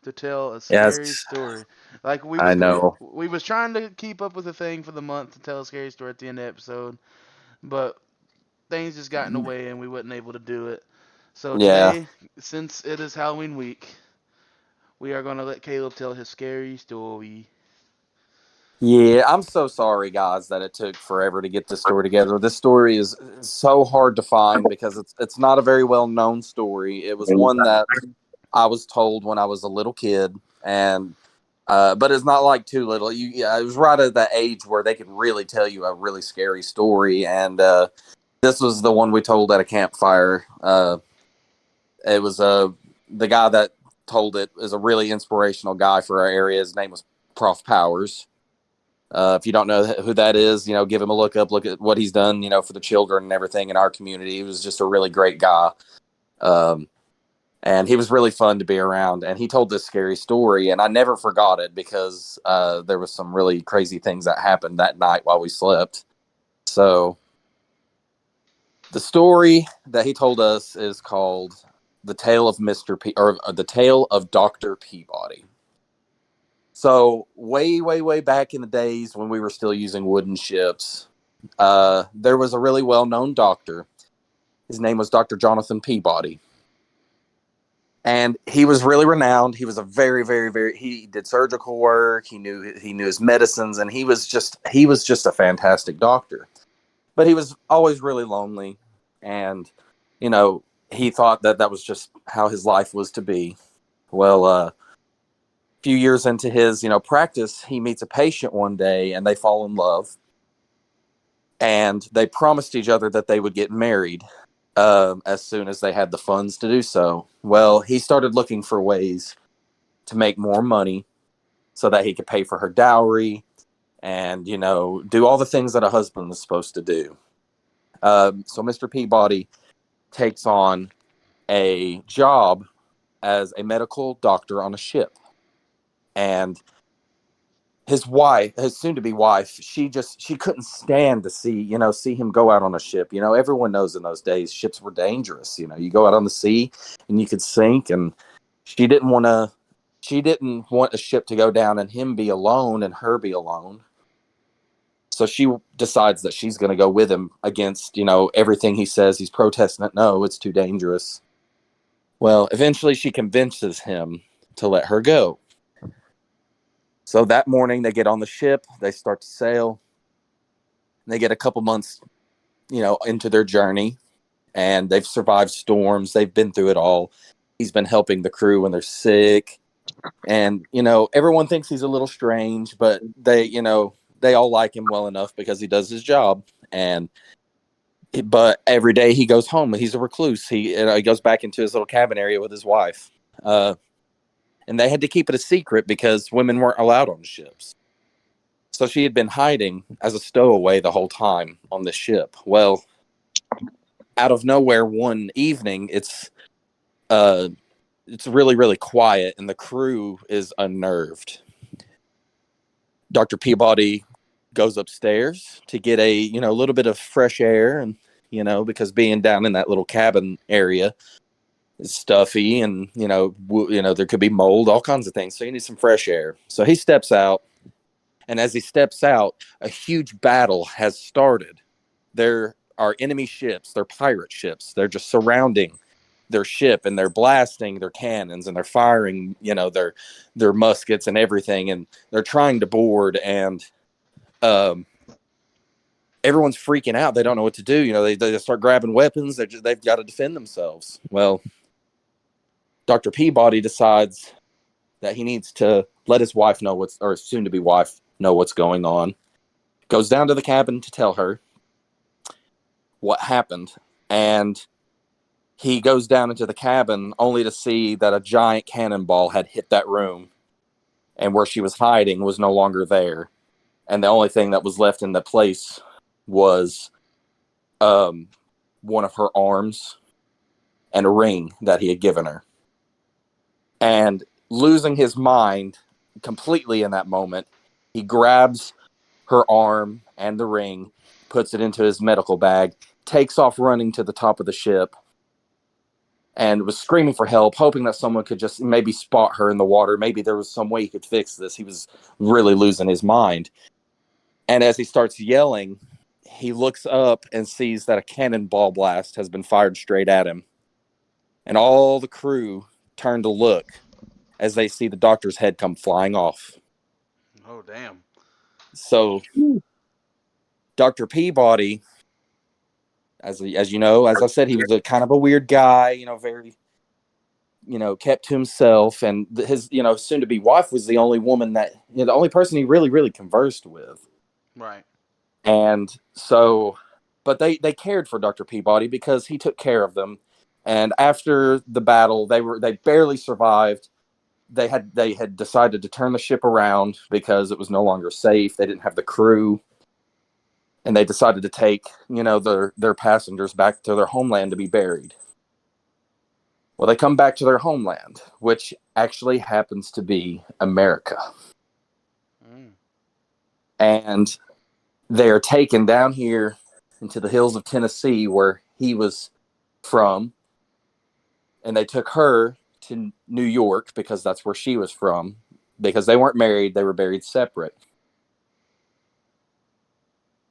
to tell a scary Yes, story. Like I know. we was trying to keep up with the thing for the month to tell a scary story at the end of the episode, but things just got in the way and we wasn't able to do it. So Yeah. today, since it is Halloween week, we are gonna let Caleb tell his scary story. Yeah, I'm so sorry, guys, that it took forever to get this story together. This story is so hard to find because it's not a very well known story. It was one that I was told when I was a little kid, and but it's not like too little. It was right at that age where they could really tell you a really scary story, and this was the one we told at a campfire. It was the guy that told it is a really inspirational guy for our area. His name was Prof. Powers. If you don't know who that is, give him a look up, look at what he's done, for the children and everything in our community. He was just a really great guy. And he was really fun to be around. And he told this scary story, and I never forgot it because there was some really crazy things that happened that night while we slept. So the story that he told us is called The Tale of The Tale of Dr. Peabody. So way, way, way back in the days when we were still using wooden ships, there was a really well-known doctor. His name was Dr. Jonathan Peabody. And he was really renowned. He was a very, very, very, he did surgical work. He knew his medicines, and he was just a fantastic doctor. But he was always really lonely. And, he thought that was just how his life was to be. Well, a few years into his, practice, he meets a patient one day and they fall in love. And they promised each other that they would get married as soon as they had the funds to do so. Well, he started looking for ways to make more money so that he could pay for her dowry and, do all the things that a husband is supposed to do. So Mr. Peabody takes on a job as a medical doctor on a ship. And his soon-to-be wife, she couldn't stand to see him go out on a ship. Everyone knows in those days ships were dangerous. You go out on the sea and you could sink, and she didn't want a ship to go down and him be alone and her be alone. So she decides that she's going to go with him against, everything he says. He's protesting it. No, it's too dangerous. Well, eventually she convinces him to let her go. So that morning they get on the ship, they start to sail, and they get a couple months, into their journey, and they've survived storms. They've been through it all. He's been helping the crew when they're sick. And, everyone thinks he's a little strange, but they all like him well enough because he does his job. But every day he goes home, he's a recluse. He goes back into his little cabin area with his wife. And they had to keep it a secret because women weren't allowed on ships. So she had been hiding as a stowaway the whole time on this ship. Well, out of nowhere one evening, it's really, really quiet, and the crew is unnerved. Dr. Peabody goes upstairs to get a little bit of fresh air, and because being down in that little cabin area, it's stuffy, and there could be mold, all kinds of things. So you need some fresh air. So he steps out, and as he steps out, a huge battle has started. There are enemy ships, they're pirate ships. They're just surrounding their ship, and they're blasting their cannons, and they're firing, their muskets and everything, and they're trying to board, and everyone's freaking out. They don't know what to do. They start grabbing weapons. They've got to defend themselves. Well, Dr. Peabody decides that he needs to let his wife know or soon-to-be wife know what's going on. Goes down to the cabin to tell her what happened. And he goes down into the cabin only to see that a giant cannonball had hit that room. And where she was hiding was no longer there. And the only thing that was left in the place was one of her arms and a ring that he had given her. And losing his mind completely in that moment, he grabs her arm and the ring, puts it into his medical bag, takes off running to the top of the ship, and was screaming for help, hoping that someone could just maybe spot her in the water. Maybe there was some way he could fix this. He was really losing his mind. And as he starts yelling, he looks up and sees that a cannonball blast has been fired straight at him. And all the crew turn to look as they see the doctor's head come flying off. Oh, damn. So Dr. Peabody, as you know, as I said, he was a kind of a weird guy, very, kept to himself. And his, soon-to-be wife was the only woman the only person he really, really conversed with. Right. And so, but they cared for Dr. Peabody because he took care of them. And after the battle, they barely survived. they had decided to turn the ship around because it was no longer safe. They didn't have the crew, and they decided to take, their passengers back to their homeland to be buried. Well, they come back to their homeland, which actually happens to be America. Mm. And they are taken down here into the hills of Tennessee, where he was from, and they took her to New York because that's where she was from, because they weren't married, they were buried separate.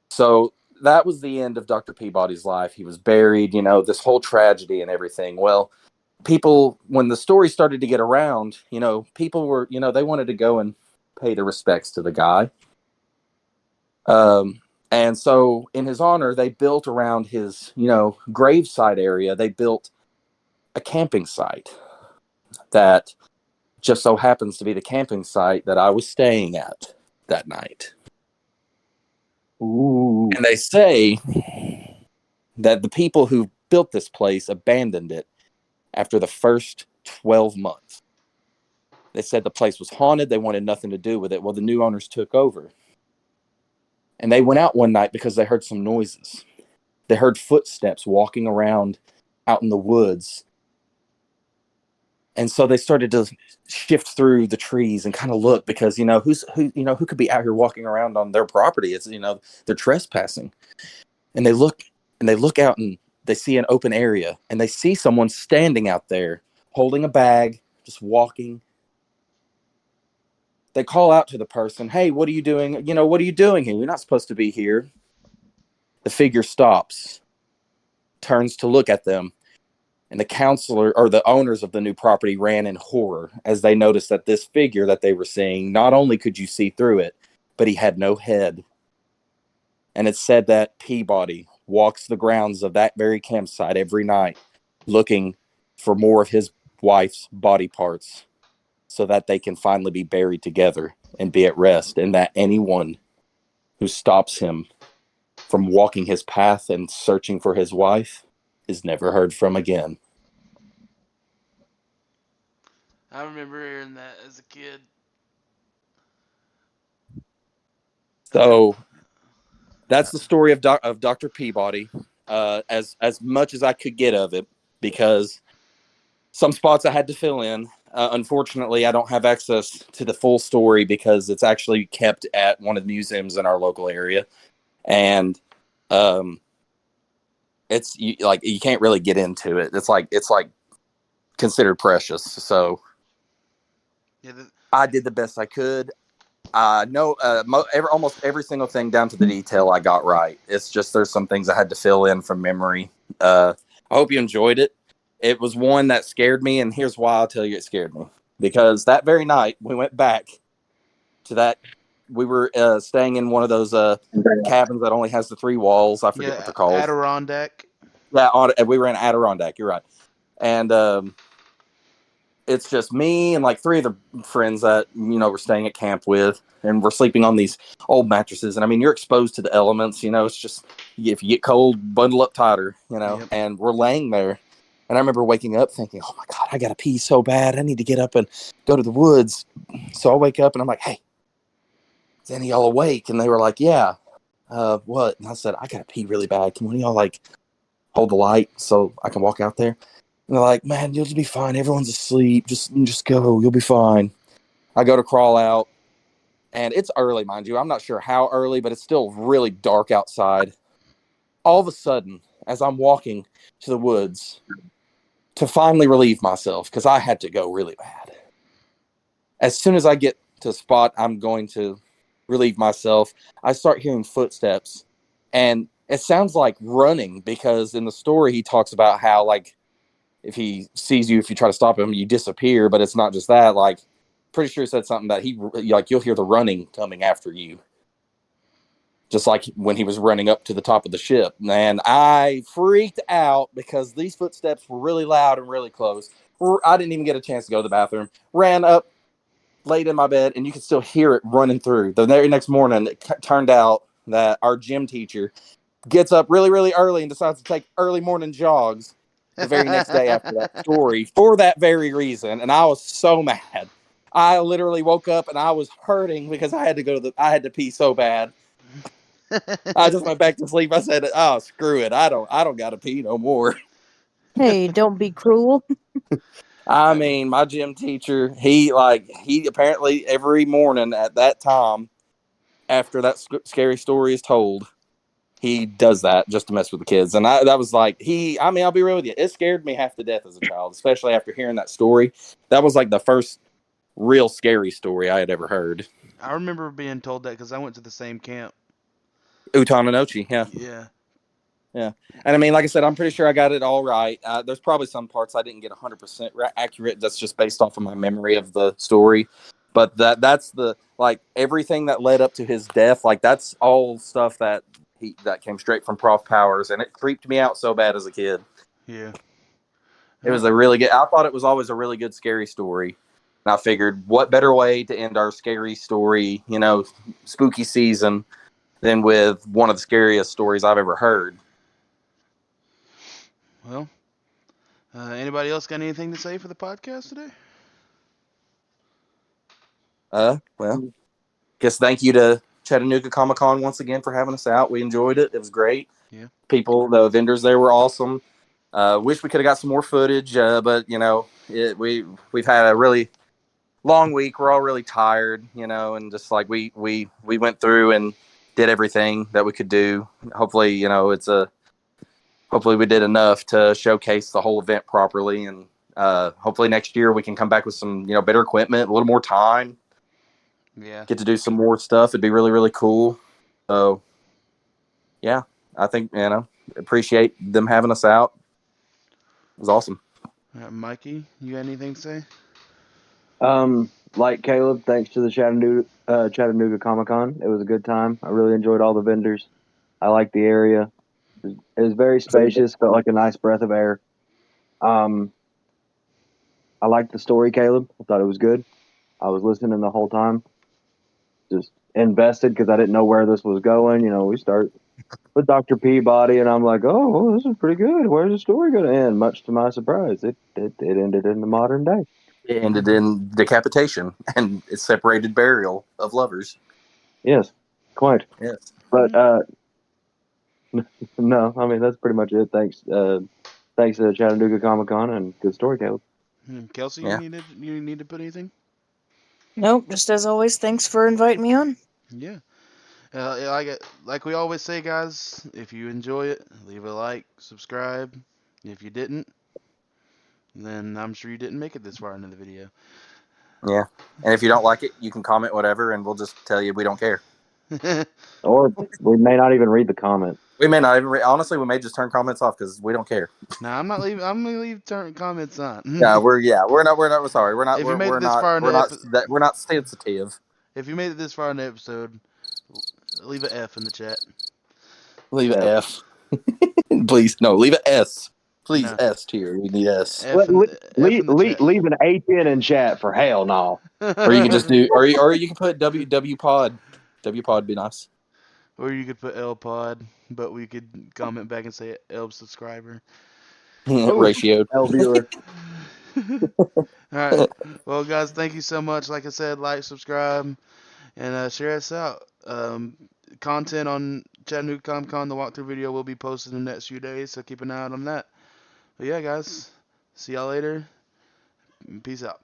So that was the end of Dr. Peabody's life. He was buried, this whole tragedy and everything. Well, people, when the story started to get around, people were, they wanted to go and pay their respects to the guy. And so in his honor, they built around his, graveside area, they built a camping site that just so happens to be the camping site that I was staying at that night. Ooh. And they say that the people who built this place abandoned it after the first 12 months. They said the place was haunted. They wanted nothing to do with it. Well, the new owners took over. And they went out one night because they heard some noises. They heard footsteps walking around out in the woods. And so they started to shift through the trees and kind of look, because, who could be out here walking around on their property? It's, they're trespassing. And they look out and they see an open area, and they see someone standing out there holding a bag, just walking. They call out to the person, "Hey, what are you doing? What are you doing here? You're not supposed to be here." The figure stops, turns to look at them, and the counselor or the owners of the new property ran in horror as they noticed that this figure that they were seeing, not only could you see through it, but he had no head. And it's said that Peabody walks the grounds of that very campsite every night looking for more of his wife's body parts so that they can finally be buried together and be at rest, and that anyone who stops him from walking his path and searching for his wife is never heard from again. I remember hearing that as a kid. So that's the story of Dr. Peabody, as much as I could get of it, because some spots I had to fill in. Unfortunately, I don't have access to the full story because it's actually kept at one of the museums in our local area, and it's you can't really get into it. It's like considered precious. So Yeah, I did the best I could. No, almost every single thing down to the detail I got right. It's just there's some things I had to fill in from memory. I hope you enjoyed it. It was one that scared me, and here's why I'll tell you it scared me. Because that very night, we went back to that. We were staying in one of those cabins that only has the 3 walls. I forget what they're called. Adirondack. Yeah, we were in Adirondack. You're right. And it's just me and like 3 other friends that, we're staying at camp with, and we're sleeping on these old mattresses. And I mean, you're exposed to the elements, it's just, if you get cold, bundle up tighter, Yep. And we're laying there. And I remember waking up thinking, oh my God, I got to pee so bad. I need to get up and go to the woods. So I wake up and I'm like, hey, is any of y'all awake? And they were like, yeah. What? And I said, I got to pee really bad. Can one of y'all hold the light so I can walk out there? And they're like, man, you'll just be fine. Everyone's asleep. Just go. You'll be fine. I go to crawl out, and it's early, mind you. I'm not sure how early, but it's still really dark outside. All of a sudden, as I'm walking to the woods to finally relieve myself, because I had to go really bad. As soon as I get to a spot I'm going to relieve myself, I start hearing footsteps, and it sounds like running, because in the story he talks about how, if he sees you, if you try to stop him, you disappear. But it's not just that. Pretty sure he said something that you'll hear the running coming after you, just like when he was running up to the top of the ship. And I freaked out because these footsteps were really loud and really close. I didn't even get a chance to go to the bathroom. Ran up, laid in my bed, and you could still hear it running through. The very next morning, it turned out that our gym teacher gets up really, really early and decides to take early morning jogs the very next day after that story for that very reason. And I was so mad. I literally woke up and I was hurting because I had to pee so bad. I just went back to sleep. I said, "Oh, screw it. I don't got to pee no more." Hey, don't be cruel. I mean, my gym teacher, he apparently every morning at that time after that scary story is told, he does that just to mess with the kids. And that was like, I mean, I'll be real with you. It scared me half to death as a child, especially after hearing that story. That was like the first real scary story I had ever heard. I remember being told that because I went to the same camp. Utananochi, yeah. Yeah. Yeah. And I mean, like I said, I'm pretty sure I got it all right. There's probably some parts I didn't get 100% accurate. That's just based off of my memory of the story. But that's the, like, everything that led up to his death, like, that's all stuff that came straight from Prof Powers. And it creeped me out so bad as a kid. Yeah. It was a really good, I thought it was always a really good, scary story. And I figured, what better way to end our scary story, spooky season than with one of the scariest stories I've ever heard. Well, anybody else got anything to say for the podcast today? Well, guess thank you to Chattanooga Comic Con once again for having us out. We enjoyed it. It was great. Yeah. The vendors there were awesome. Wish we could have got some more footage, but we've had a really long week. We're all really tired, and just like we went through and did everything that we could do. Hopefully, hopefully we did enough to showcase the whole event properly, and hopefully next year we can come back with some better equipment, a little more time. Yeah. Get to do some more stuff. It'd be really, really cool. So, yeah, I think, appreciate them having us out. It was awesome. Mikey, you got anything to say? Like Caleb, thanks to the Chattanooga Comic Con. It was a good time. I really enjoyed all the vendors. I liked the area. It was very spacious. Felt like a nice breath of air. Um, I liked the story, Caleb. I thought it was good. I was listening the whole time, just invested because I didn't know where this was going. We start with Dr. Peabody, and I'm like, oh, this is pretty good. Where's the story going to end? Much to my surprise, it ended in the modern day. It ended in decapitation and its separated burial of lovers. Yes, quite. Yes. But no, I mean that's pretty much it. Thanks to Chattanooga Comic Con, and good story, Caleb. Kelsey, Yeah. you need to put anything? Nope, just as always, thanks for inviting me on. Yeah. Like we always say, guys, if you enjoy it, leave a like, subscribe. If you didn't, then I'm sure you didn't make it this far into the video. Yeah. And if you don't like it, you can comment whatever, and we'll just tell you we don't care. Or we may not even read the comment. We may not even honestly, we may just turn comments off because we don't care. Nah, I'm not leaving. I'm gonna leave comments on. Yeah, we're not. Sorry, we're not. If you made We're it this not. far in We're the not. We're not sensitive. If you made it this far in the episode, leave an F in the chat. Leave an F. Please, no. Leave an S. Please, No. S tier. We need S. Leave an H in chat for hell no. Or you can just do, or you can put W pod. W pod be nice. Or you could put L pod, but we could comment back and say L subscriber. Ratioed. L viewer. All right. Well, guys, thank you so much. Like I said, like, subscribe, and share us out. Content on Chattanooga Comic Con, the walkthrough video will be posted in the next few days, so keep an eye out on that. But yeah, guys, see y'all later. Peace out.